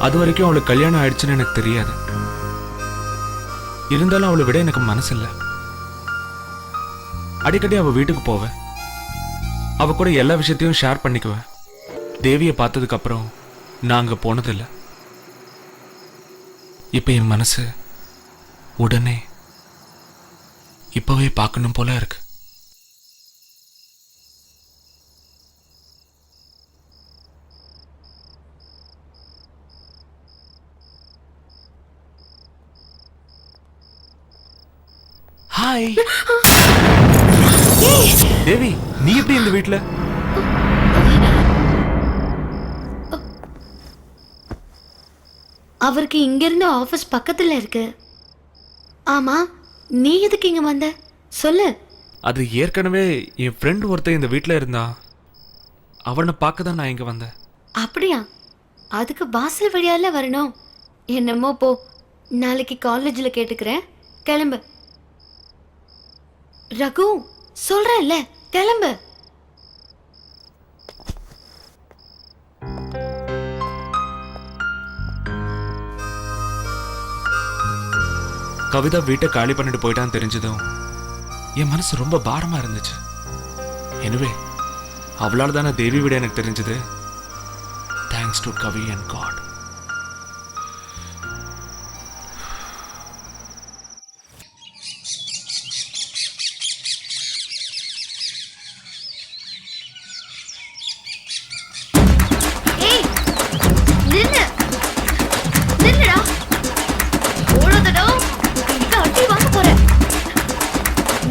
அது வரைக்கும் அவளுக்கு கல்யாணம் ஆயிடுச்சுன்னு எனக்கு தெரியாது. இருந்தாலும் அவளை விட எனக்கு மனசு இல்லை. அடிக்கடி அவ வீட்டுக்கு போவேன். அவ கூட எல்லா விஷயத்தையும் ஷேர் பண்ணிக்குவேன். தேவியை பார்த்ததுக்கு அப்புறம் நான் அங்க போனதில்லை. இப்ப என் மனசு உடனே இப்பவே பார்க்கணும் போல இருக்கு. ஹாய் தேவி, நீ எப்படி இந்த வீட்ல? அவருக்கு இங்கிருந்து ஆஃபீஸ் பக்கத்துல இருக்கு. ஆமா, நீ எதுக்கு இங்க வந்த சொல்லு. அது ஏற்கனவே என் ஃப்ரெண்ட் ஒருத்தன் இந்த வீட்ல இருந்தான். அவனை பார்க்க தான் நான் இங்க வந்தேன். அப்படியா? அதுக்கு வாசல் வழியால வரணும். என்னமோ போ, நாளைக்கு காலேஜ்ல கேட்டுக்கிறேன். கிளம்பு. ரகு, சொல்றேன்ல, கிளம்பு. கவிதா வீட்டை காலி பண்ணிட்டு போயிட்டான்னு தெரிஞ்சதும் என் மனசு ரொம்ப பாரமா இருந்துச்சு. எனவே அவளால் தானே தேவி விட எனக்கு தெரிஞ்சது. Thanks to Kavi and God. ஏய், நில்லு. நில்லுடா. ஓடாதடா. இங்க அடி வாங்க போறேன்.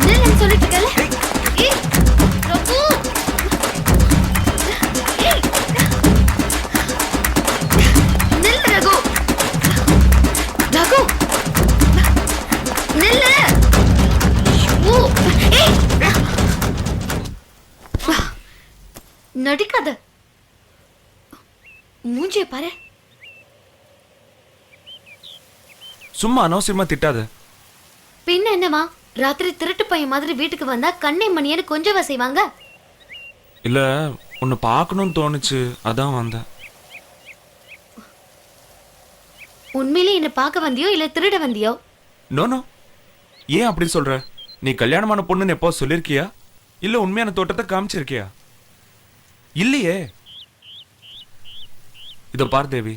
நில்லுன்னு சொல்லிட்டு இருக்கல. ஏய், ரகு. ஏய். நில்லு ரகு. ரகு. நில்லு. ஓ, ஏய். நடிக்காத. மூஞ்சிய பாரு. சும்மா அனவசியமா திட்டாத. பின்ன என்னவா? ராத்திரி திருட்டு பையன் மாதிரி வீட்டுக்கு வந்தா கண்ணை மணியன்னு கொஞ்சம் செய்வாங்க. இல்ல, உன்னை பார்க்கணும்னு தோணுச்சு, அதான் வந்தேன். உண்மையிலே என்ன பார்க்க வந்தியோ இல்ல திருட வந்தியோ? நோ, ஏன் அப்படி சொல்ற? நீ கல்யாணமான பொண்ணுன்னு எப்போ சொல்லிருக்கியா? இல்ல உண்மையான தோட்டத்தை காமிச்சிருக்கியா? இல்லையே. இத பார் தேவி,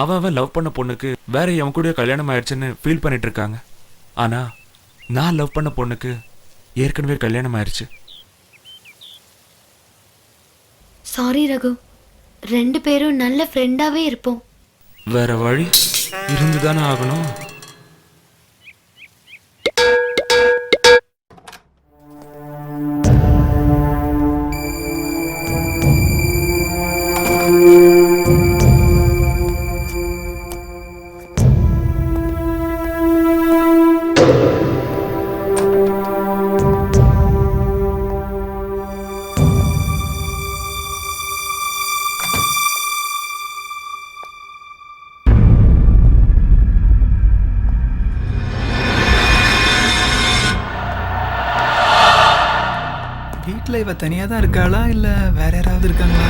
அவன் லவ் பண்ண பொண்ணுக்கு வேற எவன் கூட கல்யாணம் ஆயிடுச்சுன்னு ஃபீல் பண்ணிட்டு இருக்காங்க. ஆனா நான் லவ் பண்ண பொண்ணுக்கு ஏற்கனவே கல்யாணம் ஆயிடுச்சு. சாரி ரகு, 2 பேரும் நல்ல ஃப்ரெண்டாவே இருப்போம். வேற வழி இருந்துதானே ஆகணும். வீட்டில் இவ தனியாக தான் இருக்காளா இல்லை வேற யாராவது இருக்காங்களா?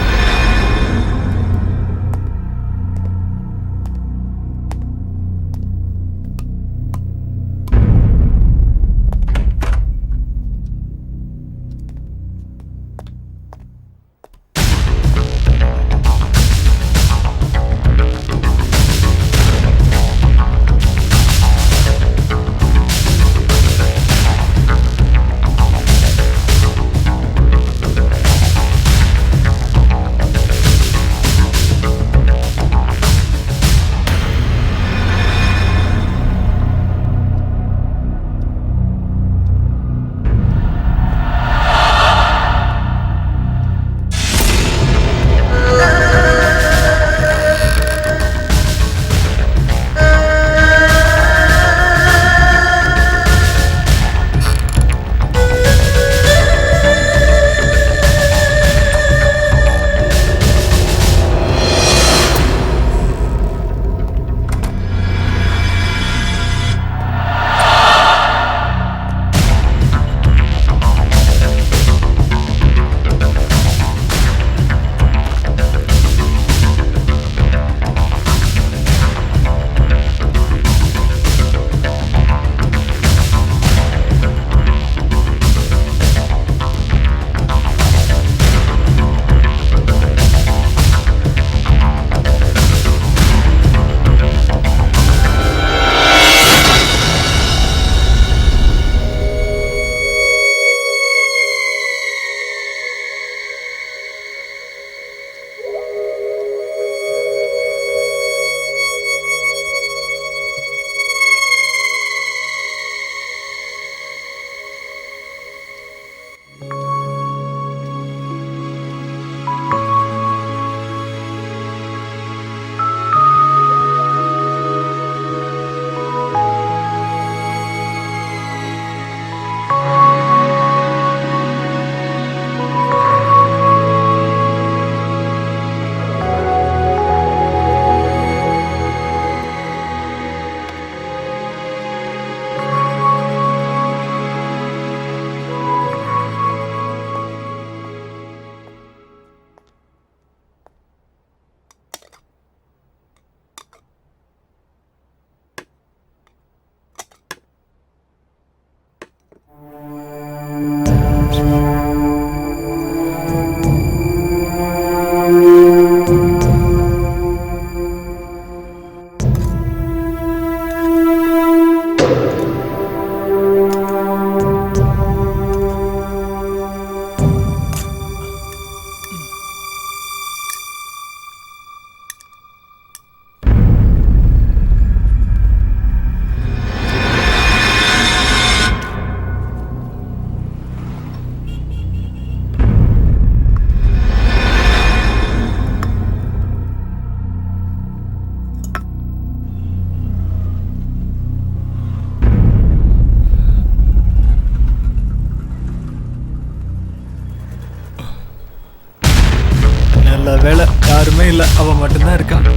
நல்ல வேலை, யாருமே இல்லை, அவன் மட்டும்தான் இருக்கான்.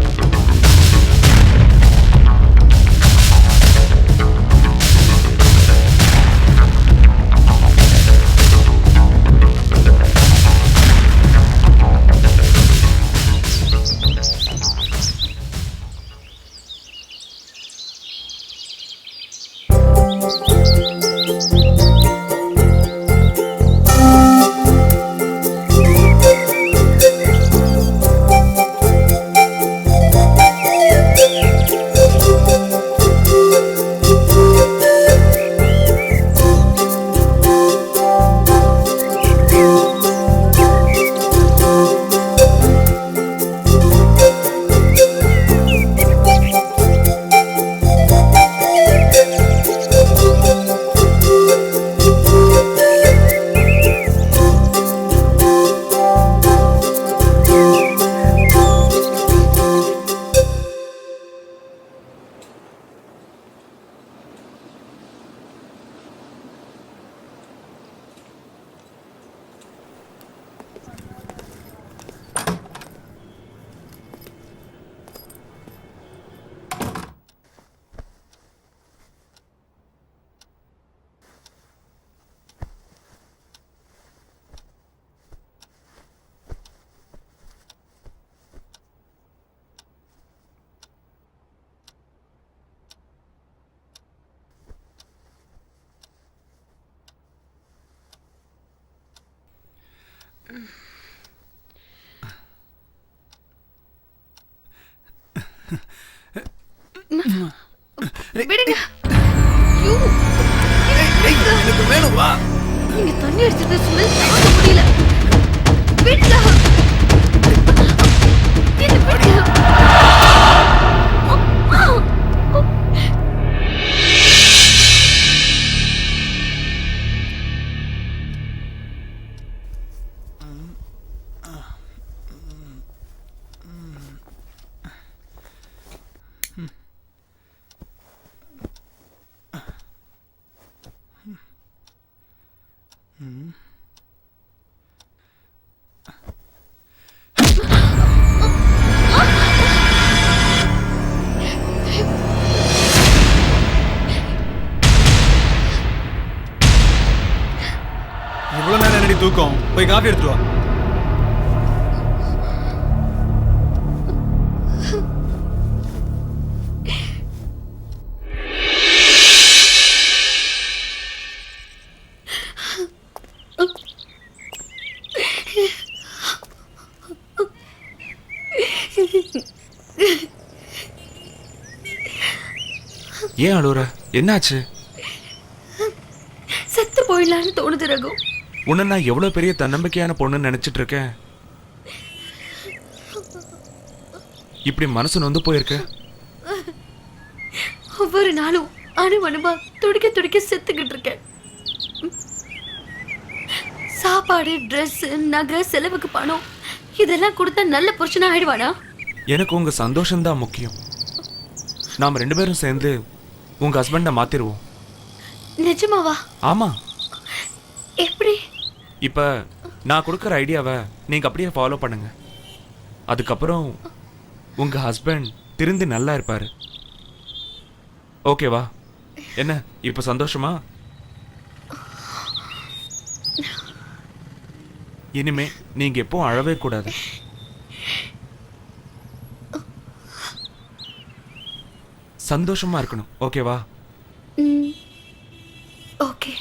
விடுங்க. எனக்கு வேணும், வா. நீங்க தண்ணி அடிச்சது ஸ்மெல் தாங்க முடியல. விடுங்க. இது விடுங்க. இவ்வளவு நேரம் என்னடி தூக்கம்? போய் காஃபி எடுத்துட்டு வா. ஏன் அழுவுற? என்னாச்சு? செத்து போயிடலான்னு தோணுது ரகு. உன்னை நான் எவ்வளவு பெரிய தன்னம்பிக்கையான பொண்ணுன்னு நினைச்சிட்டு இருக்கேன். இப்படி மனசு நொந்து போயிருக்க. ஒவ்வொரு நாளும் அணுவா துடிக்க துடிக்க செத்துக்கிட்டு இருக்கேன். சாப்பாடு, ட்ரெஸ், நகை, செலவுக்கு பணம் இதெல்லாம் கொடுத்தா நல்ல புருஷனா ஆயிடுவானா? எனக்கு உங்க சந்தோஷம்தான் முக்கியம். நாம 2 பேரும் சேர்ந்து உங்க ஹஸ்பண்டை மாத்திருவோம். நிஜமாவா? ஆமா. எப்படி? இப்ப நான் கொடுக்குற ஐடியாவை நீங்க அப்படியே ஃபாலோ பண்ணுங்க. அதுக்கப்புறம் உங்க ஹஸ்பண்ட் திருந்தி நல்லா இருப்பாரு. ஓகேவா? என்ன இப்ப சந்தோஷமா? இனிமே நீங்க எப்போ அழவே கூடாது. சந்தோஷமா இருக்கணும். ஓகேவா? ஓகே.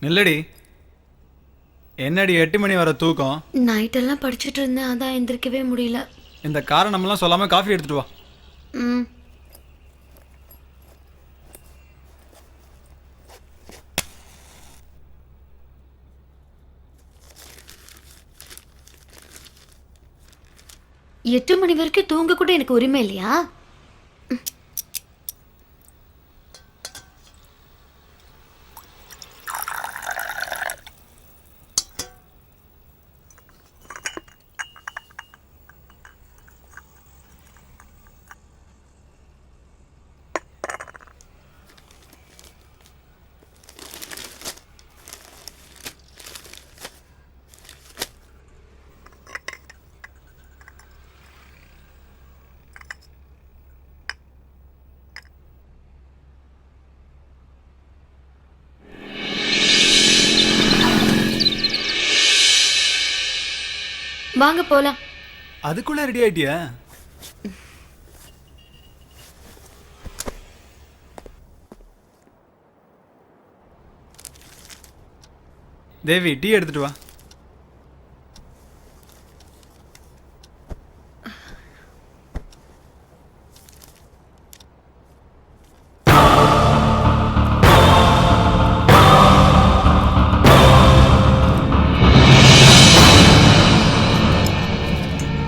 நில்லடி. என்னடி 8 மணி வர தூக்கம்? நைட்டெல்லாம் படிச்சுட்டு இருந்தேன், அதான் எந்திரிக்கவே முடியல. இந்த காரணமெல்லாம் சொல்லாம காஃபி எடுத்துட்டு வா. ம். எட்டு மணி வரைக்கும் தூங்க கூட எனக்கு உரிமை இல்லையா? வாங்க போலாம். அதுக்குள்ள ரெடி ஆயிட்டியா? தேவி டீ எடுத்துட்டு வா.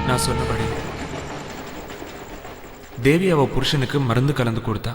நான் சொன்னபடி தேவி அவ புருஷனுக்கு மருந்து கலந்து கொடுத்தா.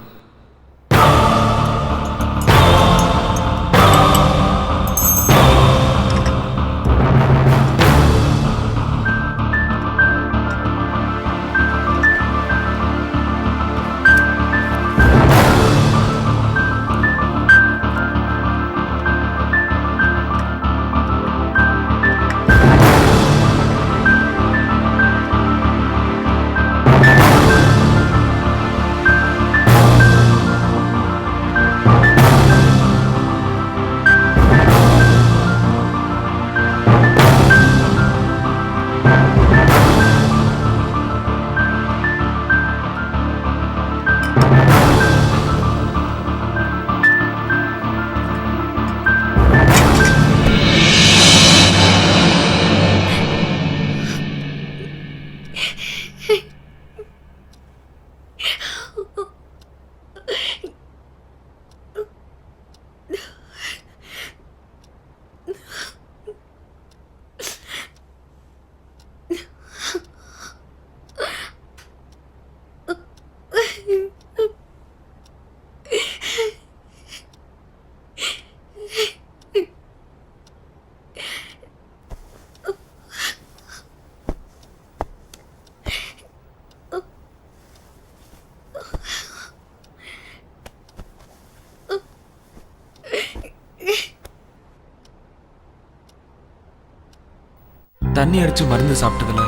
தண்ணி அடிச்சு மருந்து சாப்பிட்டதுல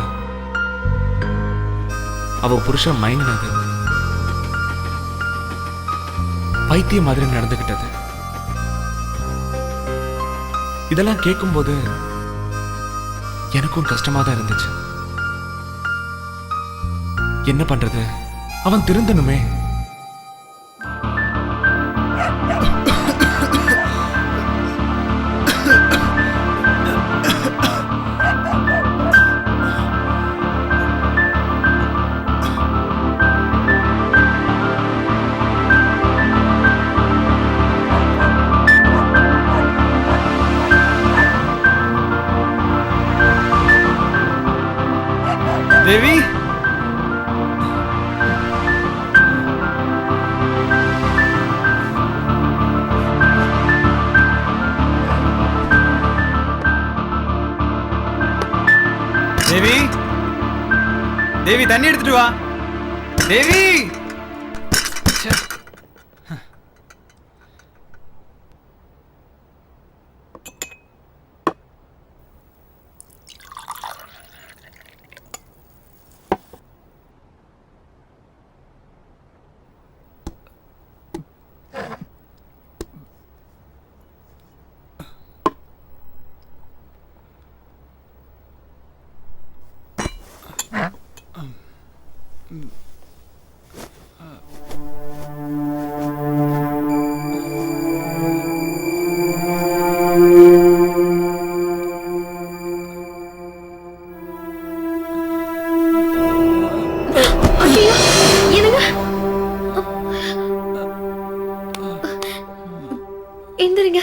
அவ புருஷன் மயங்கினது, பைத்தியம் மாதிரி நடந்துகிட்டது, இதெல்லாம் கேட்கும்போது எனக்கும் கஷ்டமா தான் இருந்துச்சு. என்ன பண்றது, அவன் திருந்தனுமே. தேவி தேவி தேவி தண்ணி எடுத்துட்டு வா. தேவி எந்திரிங்க.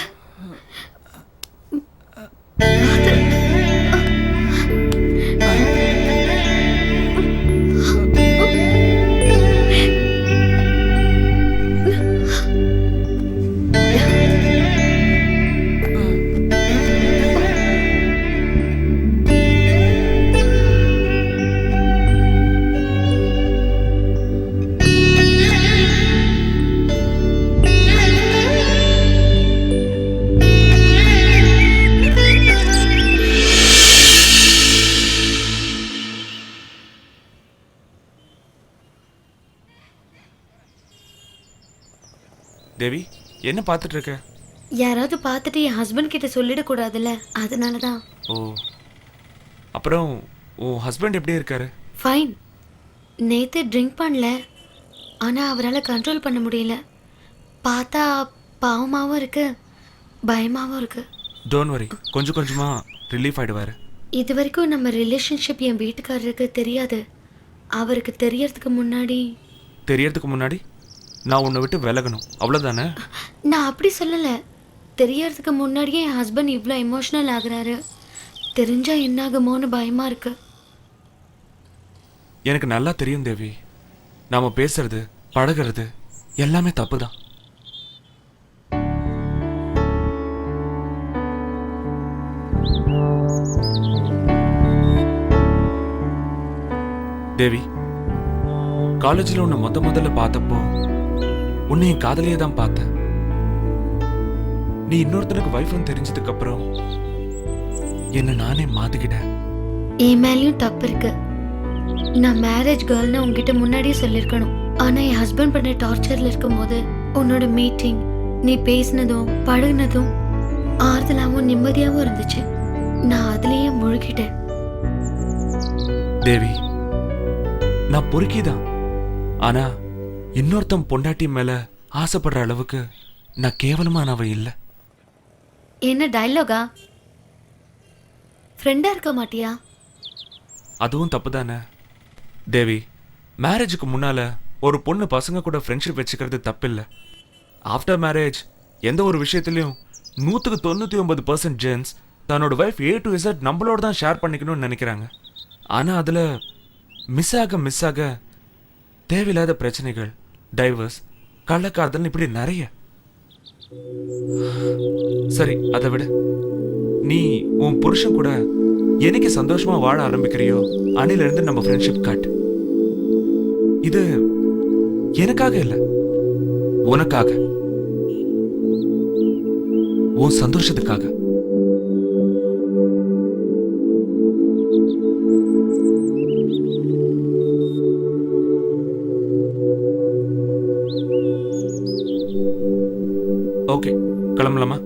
தேவி, என்ன பார்த்துட்டு இருக்க? யாராவது பார்த்துட்டு என் ஹஸ்பண்ட் கிட்ட சொல்லிடக்கூடாதுல்ல, அதனால தான். ஓ, அப்புறம் உன் ஹஸ்பண்ட் எப்படி இருக்காரு? ஃபைன். நேற்று ட்ரிங்க் பண்ணல, ஆனால் அவரால் கண்ட்ரோல் பண்ண முடியல. பார்த்தா பாவமாகவும் இருக்கு, பயமாகவும் இருக்கு. டோன்ட் வரி, கொஞ்சம் கொஞ்சமாக ரிலீஃப் ஆகிடுவார். இது வரைக்கும் நம்ம ரிலேஷன்ஷிப் என் வீட்டுக்காரருக்கு தெரியாது. அவருக்கு தெரியறதுக்கு முன்னாடி நான் உன்னை விட்டு விலகணும், அவ்வளோதானே? நான் அப்படி சொல்லலை. தெரியறதுக்கு முன்னாடியே என் ஹஸ்பண்ட் இவ்வளோ எமோஷ்னல் ஆகுறாரு. தெரிஞ்சா என்னாகுமோன்னு பயமாக இருக்கு. எனக்கு நல்லா தெரியும் தேவி, நாம பேசுறது பழகிறது எல்லாமே தப்பு தான். தேவி, காலேஜில் உன்னை முதல்ல பார்த்தப்போ உன்னை என் காதலியே தான் பார்த்தேன். நீ இன்னொருத்தனுக்கு வைஃப்னு தெரிஞ்சதுக்கு அப்புறம் என்ன நானே மாத்திக்கிட்டேன். என் மேலேயும் தப்பு இருக்கு. நான் மேரேஜ் கேர்ள்னு உங்ககிட்ட முன்னாடியே சொல்லியிருக்கணும். ஆனா என் ஹஸ்பண்ட் பண்ண டார்ச்சர்ல இருக்கும் போது உன்னோட மீட்டிங், நீ பேசினதும் பழகினதும் ஆறுதலாகவும் நிம்மதியாகவும் இருந்துச்சு. நான் அதுலயே முழுகிட்டேன். தேவி, நான் பொறுக்கிதான். ஆனா இன்னொருத்தன் பொண்டாட்டி மேல ஆசைப்படுற அளவுக்கு நான் கேவலமானவ இல்லை. என்ன டயலாகா? ஃப்ரெண்டா இருக்க மாட்டியா? அதுவும் தப்பு தானே தேவி. மேரேஜுக்கு முன்னால ஒரு பொண்ணு பசங்க கூட ஃப்ரெண்ட்ஷிப் வச்சுக்கிறது தப்பில்லை. ஆஃப்டர் மேரேஜ் எந்த ஒரு விஷயத்துலையும் 99% ஜென்ஸ் தன்னோட வைஃப் A to Z நம்மளோட தான் ஷேர் பண்ணிக்கணும்னு நினைக்கிறாங்க. ஆனால் அதில் மிஸ் ஆக தேவையில்லாத பிரச்சனைகள், டைவர்ஸ், கள்ளக்காதல், இப்படி நிறைய. சரி, அதை விட நீ உன் புருஷன் கூட என்னைக்கு சந்தோஷமா வாழ ஆரம்பிக்கிறியோ அன்னிலிருந்து நம்ம ஃப்ரெண்ட்ஷிப் கட். இது எனக்காக இல்லை, உனக்காக, உன் சந்தோஷத்துக்காக. ஓகே, கிளம்பலாமா?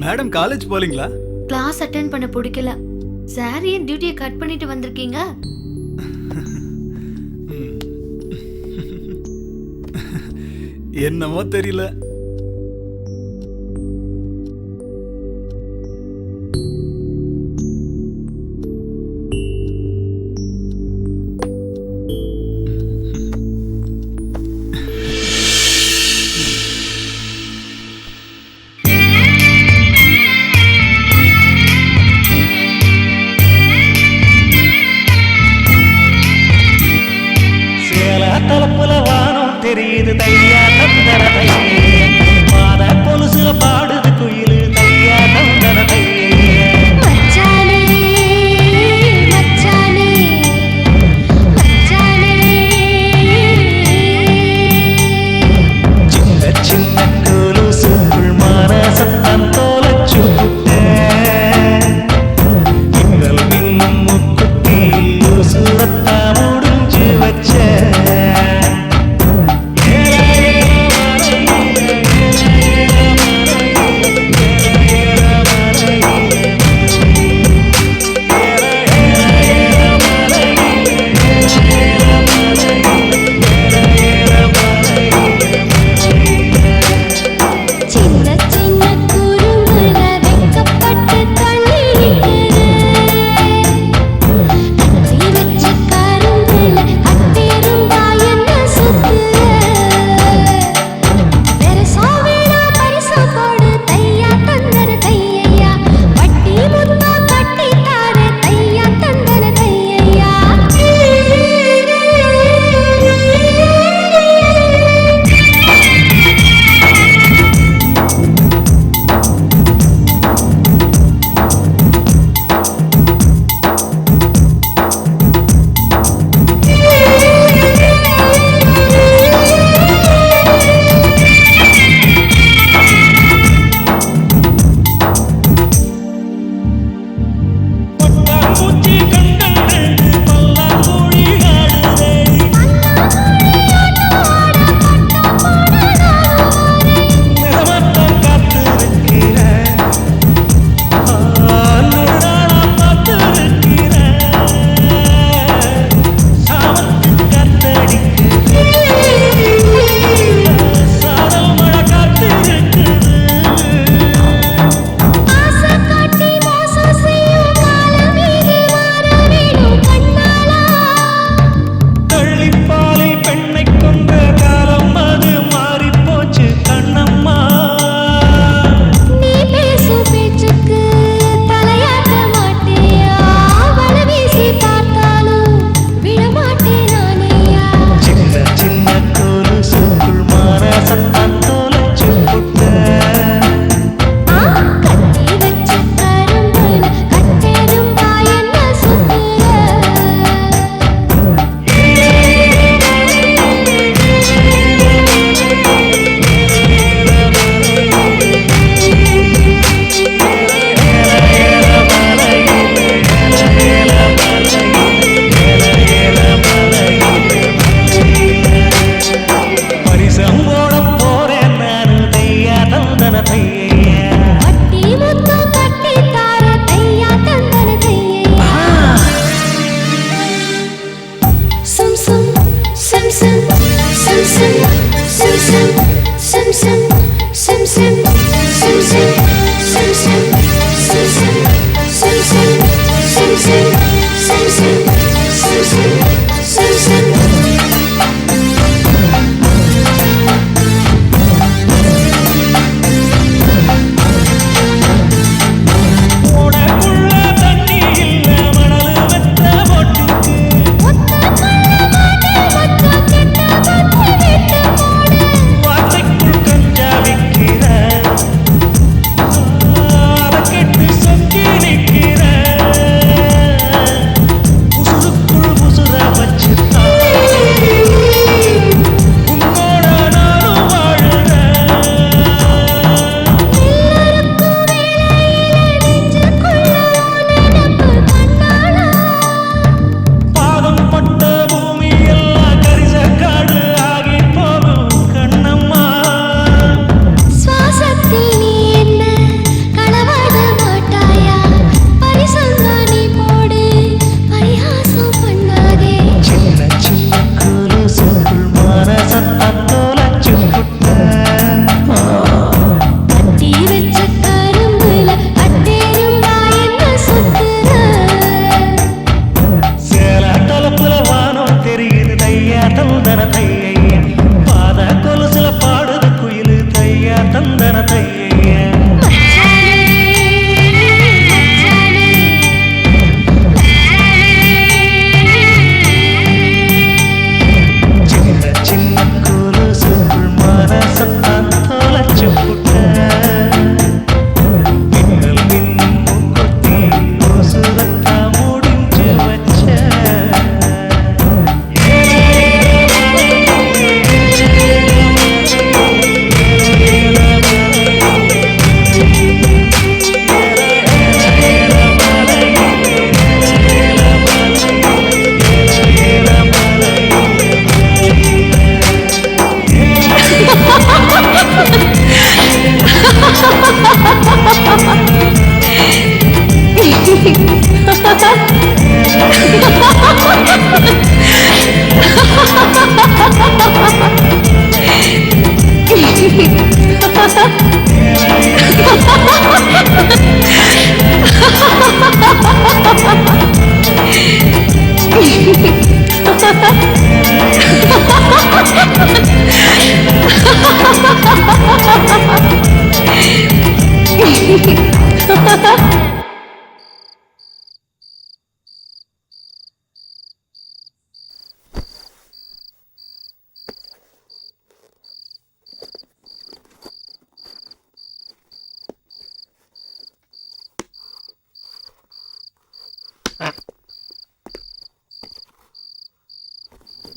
மேடம் காலேஜ் போலீங்களா? கிளாஸ் அட்டென்ட் பண்ண பிடிக்கல. சார் ஏன் டியூட்டியை கட் பண்ணிட்டு வந்திருக்கீங்க? என்னமோ தெரியல. சேல தலப்புல வானம் தெரியுது தையா தந்தர தையே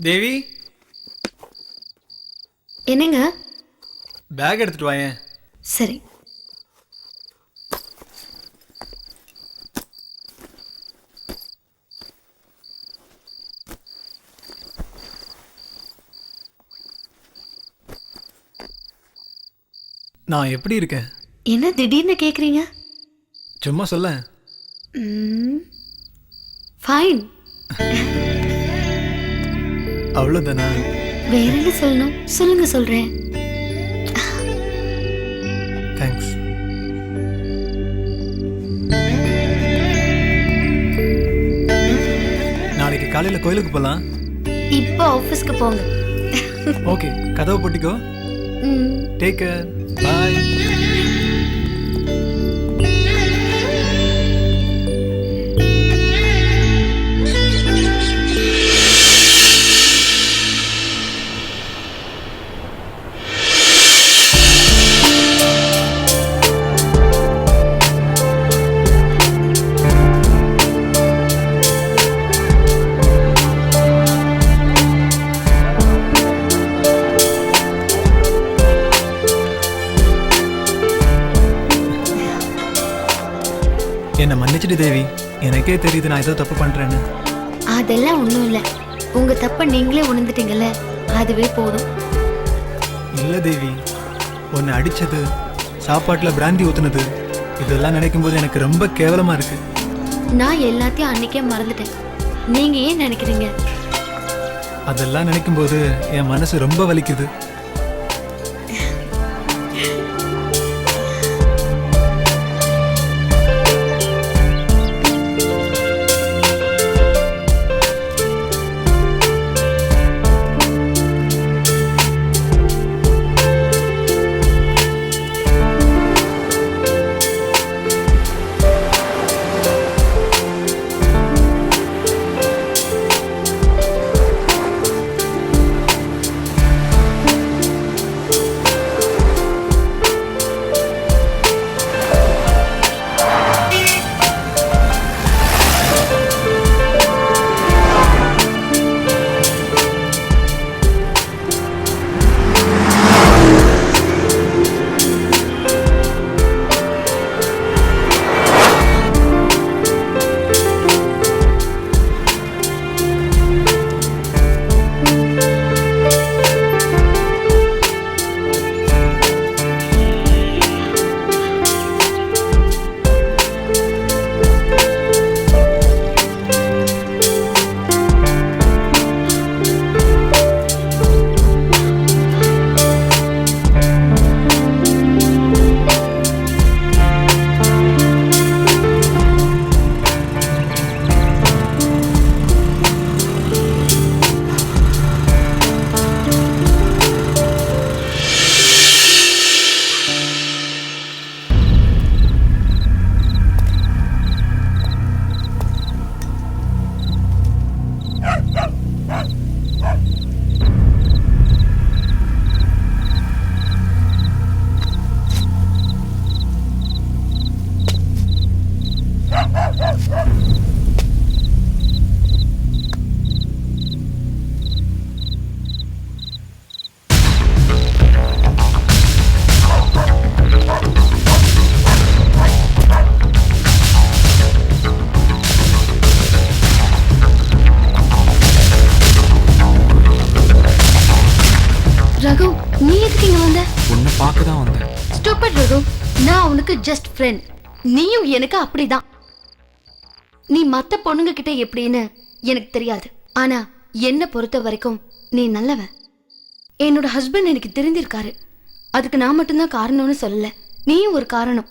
தேவி, என்னங்க? பேக் எடுத்துட்டு வாயேன். சரி. நான் எப்படி இருக்கேன்? என்ன திடீர்னு கேக்குறீங்க? சும்மா சொல்ல. ஃபைன். அவ்வளோதானா? வேற என்ன சொல்லணும்? சொல்லுங்க, சொல்றேன். தேங்க்ஸ். நாளைக்கு காலையில் கோயிலுக்கு போகலாம். இப்போ ஆஃபீஸ்க்கு போங்க. ஓகே, கதவை போட்டிக்கோ. Take care. பாய். என்னை மன்னிச்சிட்டு தேவி, எனக்கே தெரியுது நான் ஏதோ தப்பு பண்றேன்னு. அதெல்லாம் ஒண்ணும் இல்ல. உங்க தப்ப நீங்களே உணர்ந்துட்டீங்கல்ல, அதுவே போதும். இல்ல தேவி, உன்னை அடிச்சது, சாப்பாட்டுல பிராந்தி ஊத்துனது, இதெல்லாம் நினைக்கும் போது எனக்கு ரொம்ப கேவலமா இருக்கு. நான் எல்லாத்தையும் அன்னைக்கே மறந்துட்டேன். நீங்க ஏன் நினைக்கிறீங்க? அதெல்லாம் நினைக்கும் போது என் மனசு ரொம்ப வலிக்குது. ரகு, நீ எதுக்கு இங்க வந்த? உன்னை பார்க்க தான் வந்தேன். ஸ்டூபிட் ரகு, நான் உனக்கு ஜஸ்ட் ஃப்ரெண்ட். நீயும் எனக்கு அப்படிதான். நீ மத்த பொண்ணுங்க கிட்ட எப்படின்னு எனக்கு தெரியாது. ஆனா என்ன பொறுத்த வரைக்கும் நீ நல்லவன். என்னோட ஹஸ்பண்ட் எனக்கு தெரிஞ்சிருக்காரு. அதுக்கு நான் மட்டும்தான் காரணம்னு சொல்லல, நீயும் ஒரு காரணம்.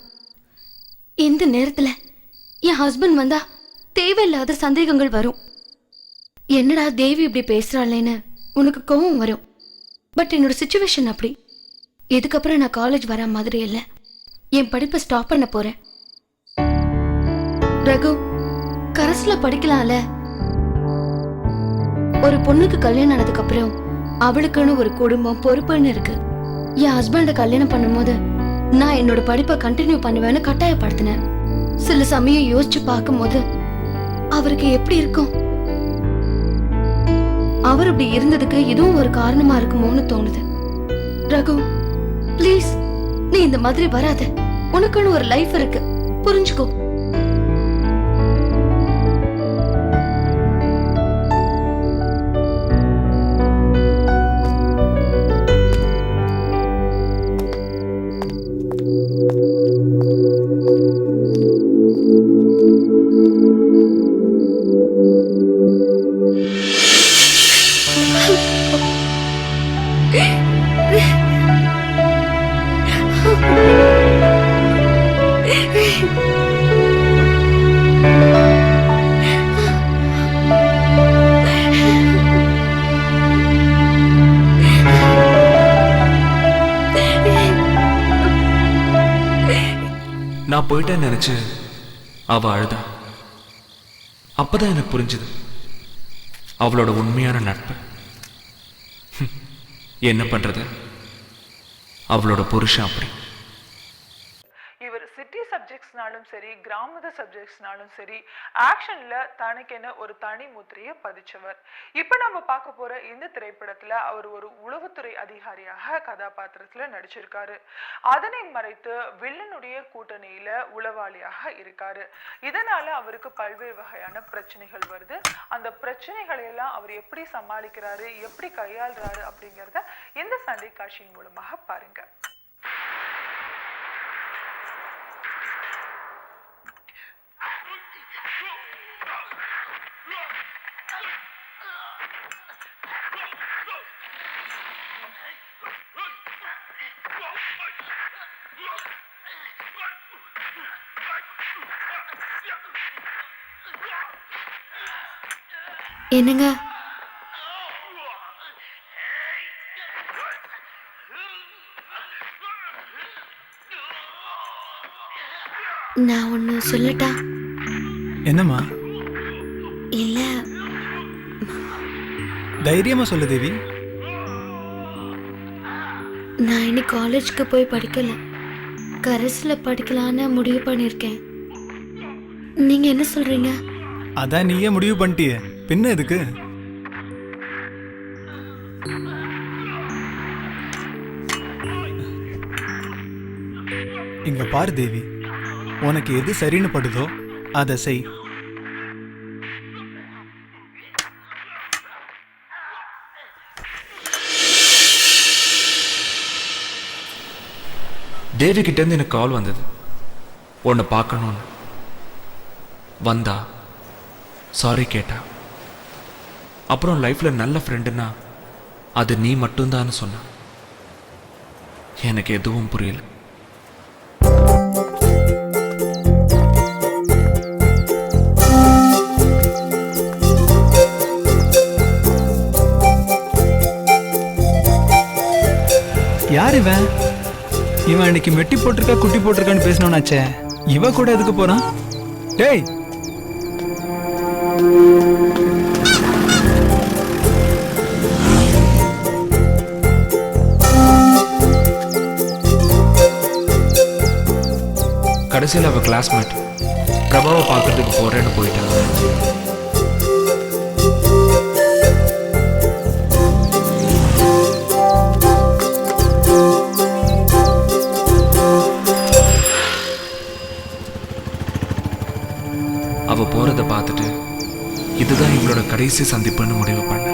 எந்த நேரத்துல என் ஹஸ்பண்ட் வந்தா தேவையில்லாத சந்தேகங்கள் வரும். என்னடா தேவி இப்படி பேசுறாளேன்னு உனக்கு கோவம் வரும். பட் என்னோட சிச்சுவேஷன் அப்படி. இதுக்கப்புறம் நான் காலேஜ் வர மாதிரி இல்லை. என் படிப்பை ஸ்டாப் பண்ண போறேன். ரகு, கரஸ்ல படிக்கலாம்ல. ஒரு பொண்ணுக்கு கல்யாணம் ஆனதுக்கு அப்புறம் அவளுக்குன்னு ஒரு குடும்பம் பொறுப்புன்னு இருக்கு. என் ஹஸ்பண்ட கல்யாணம் பண்ணும்போது நான் என்னோட படிப்பை கண்டினியூ பண்ணுவேன்னு கட்டாயப்படுத்தினேன். சில சமயம் யோசிச்சு பார்க்கும்போது அவருக்கு எப்படி இருக்கும்? அவர் அப்படி இருந்ததுக்கு இதுவும் ஒரு காரணமா இருக்குமோன்னு தோணுது. ரகு, ப்ளீஸ், நீ இந்த மாதிரி வராத. உனக்குன்னு ஒரு லைஃப் இருக்கு, புரிஞ்சுக்கோ. நான் போயிட்டேன்னு நினைச்சு அவ அழுதா. அப்பதான் எனக்கு புரிஞ்சுது அவளோட உண்மையான நட்பு. என்ன பண்றது, அவளோட புருஷன் அப்படி. இவர் சிட்டி சப்ஜெக்ட்ஸ்னாலும் சரி, கிராமத சப்ஜெக்ட்ஸ்னாலும் சரி, ஆக்ஷன்ல தனக்கென ஒரு தனி முத்திரையை பதிச்சவர். இப்ப நம்ம பார்க்க போற இந்த திரைப்படத்துல அவர் ஒரு உளவுத்துறை அதிகாரியாக கதாபாத்திரத்துல நடிச்சிருக்காரு. அதனை மறைத்து வில்லனுடைய கூட்டணியில உளவாளியாக இருக்காரு. இதனால அவருக்கு பல்வேறு வகையான பிரச்சனைகள் வருது. அந்த பிரச்சனைகளை எல்லாம் அவர் எப்படி சமாளிக்கிறாரு, எப்படி கையாளுறாரு அப்படிங்கறத இந்த சண்டை காட்சியின் மூலமாக பாருங்க. என்னங்க, நான் ஒண்ணு சொல்லட்டா? என்னம்மா? இல்ல, தைரியமா சொல்லு தேவி. நான் இனி காலேஜ்க்கு போய் படிக்கல, கரஸ்ல படிக்கலான்னு முடிவு பண்ணிருக்கேன். நீங்க என்ன சொல்றீங்க? அதான் நீயே முடிவு பண்ணிட்டிய, பின்ன எதுக்கு? இங்க பாரு தேவி, உனக்கு எது சரின்னு படுதோ அதை செய். தேவி கிட்ட இருந்து எனக்கு கால் வந்தது, உன்னை பார்க்கணும்னு. வந்தா, சாரி கேட்டா. அப்புறம் லைஃப்ல நல்ல ஃப்ரெண்டுன்னா அது நீ மட்டும்தான்னு சொன்ன. எனக்கு எதுவும் புரியல. யார் இவன்? இவன் இன்னைக்கு மெட்டி போட்டிருக்கா குட்டி போட்டிருக்கான்னு பேசணும்னாச்சே. இவ கூட எதுக்கு போறான்? டேய், கடைசியில் அவள் கிளாஸ்மேட் பிரபாவை பார்க்கறதுக்கு போறேன்னு போயிட்டாங்க. அவ போறதை பார்த்துட்டு இதுதான் இவளோட கடைசி சந்திப்புன்னு முடிவு பண்ண.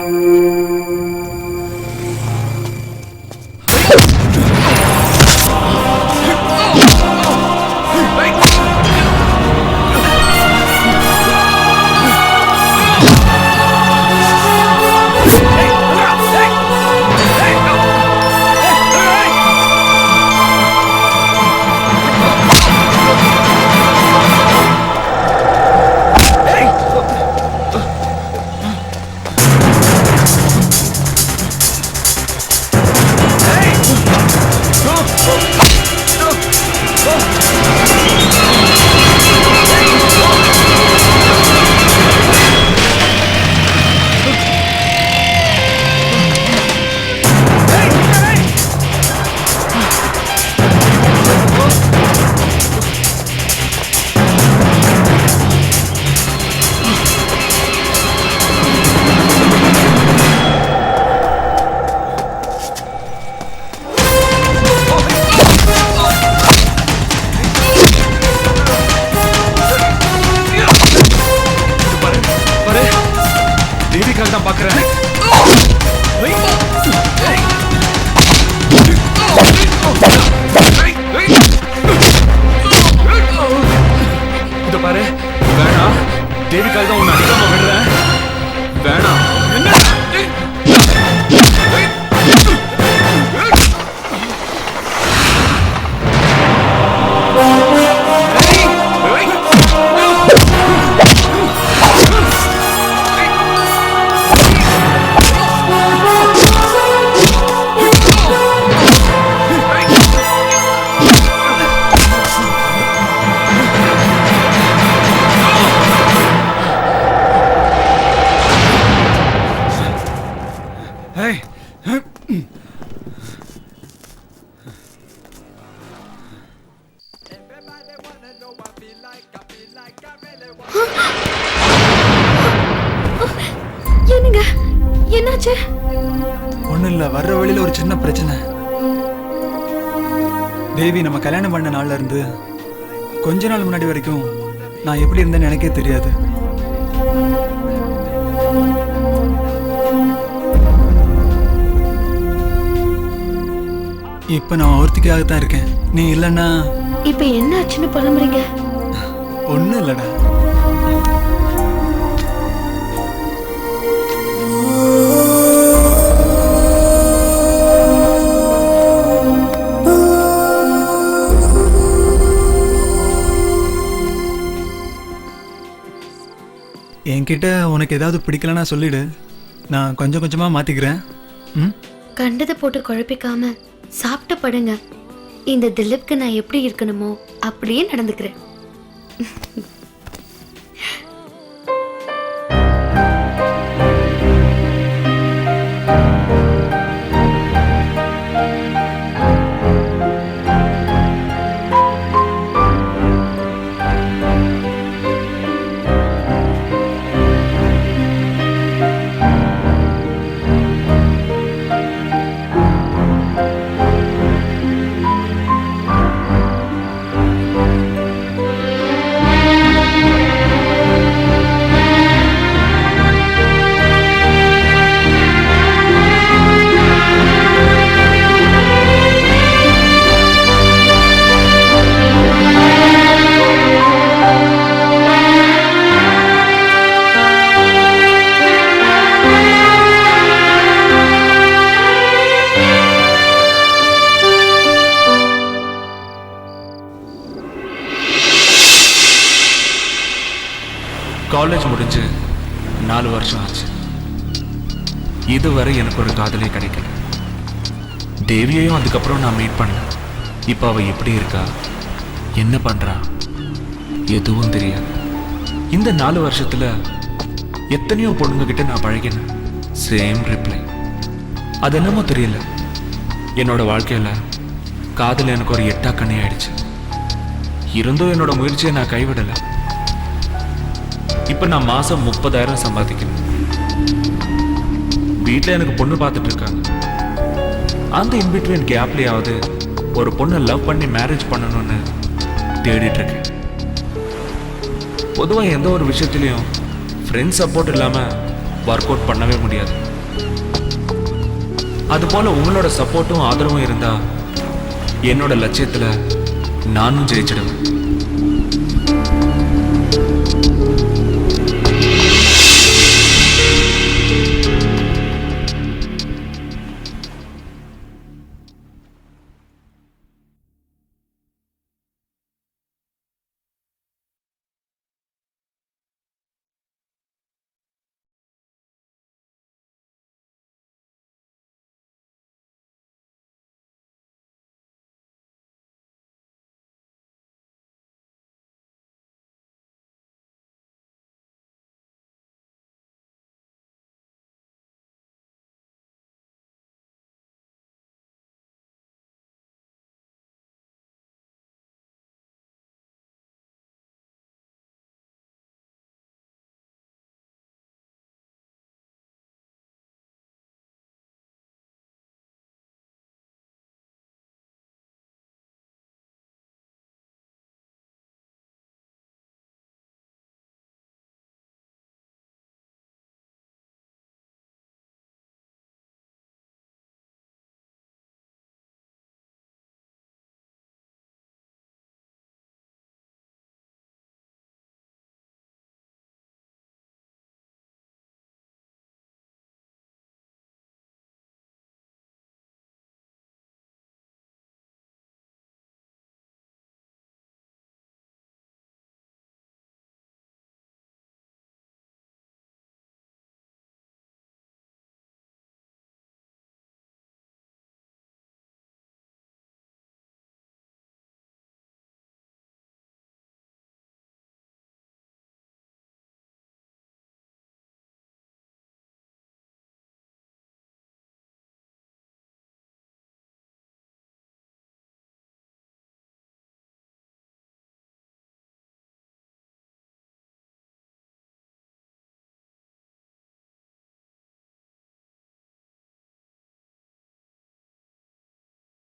நான் பாக்குறேன். இத பாரு, வேணாம். தேவிக்காக தான் உன்னை அடிக்காம விடுறேன். வேணாம். என்னங்க என்னாச்சு? ஒன்றும் இல்லை, வர்ற வழியில் ஒரு சின்ன பிரச்சனை. தேவி நம்ம கல்யாணம் பண்ண நாள்ல இருந்து கொஞ்ச நாள் முன்னாடி வரைக்கும் நான் எப்படி இருந்தேன்னு எனக்கே தெரியாது. இப்ப நான் ஒருத்திக்காகத்தான் இருக்கேன். நீ இல்லைன்னா இப்ப என்ன ஆச்சுன்னு புலம்புறீங்க? ஒன்றும் இல்லைடா. என்கிட்ட உனக்கு ஏதாவது பிடிக்கலன்னா சொல்லிடு, நான் கொஞ்சம் கொஞ்சமா மாத்திக்கிறேன். ம், கண்டதை போட்டு குழப்பிக்காம சாப்பிட்டு படுங்க. இந்த திலீப்க்கு நான் எப்படி இருக்கணுமோ அப்படியே நடந்துக்கிறேன். காலேஜ் முடிஞ்சு 4 வருஷம் ஆச்சு. இதுவரை எனக்கு ஒரு காதலே கிடைக்கல. தேவியையும் அதுக்கப்புறம் நான் மீட் பண்ணேன். இப்போ அவ எப்படி இருக்கா, என்ன பண்றா, எதுவும் தெரியாது. இந்த 4 வருஷத்துல எத்தனையோ பொண்ணுங்க கிட்ட நான் பழகினேன். Same reply. அது என்னமோ தெரியல, என்னோட வாழ்க்கையில காதல் எனக்கு ஒரு எட்டா கண்ணி ஆயிடுச்சு. இருந்தும் என்னோட முயற்சியை நான் கைவிடலை. இப்ப நான் மாசம் 30,000 சம்பாதிக்கிறேன். வீட்டில் எனக்கு பொண்ணு பார்த்துட்டு இருக்காங்க. அந்த இன்பிட்வீன் கேப்லயாவது ஒரு பொண்ணை லவ் பண்ணி மேரேஜ் பண்ணணும்னு தேடிட்டு இருக்கேன். பொதுவாக எந்த ஒரு விஷயத்திலையும் ஃப்ரெண்ட்ஸ் சப்போர்ட் இல்லாம ஒர்க் அவுட் பண்ணவே முடியாது. அதுபோல உங்களோட சப்போர்ட்டும் ஆதரவும் இருந்தா என்னோட லட்சியத்துல நானும் ஜெயிச்சிடுவேன்.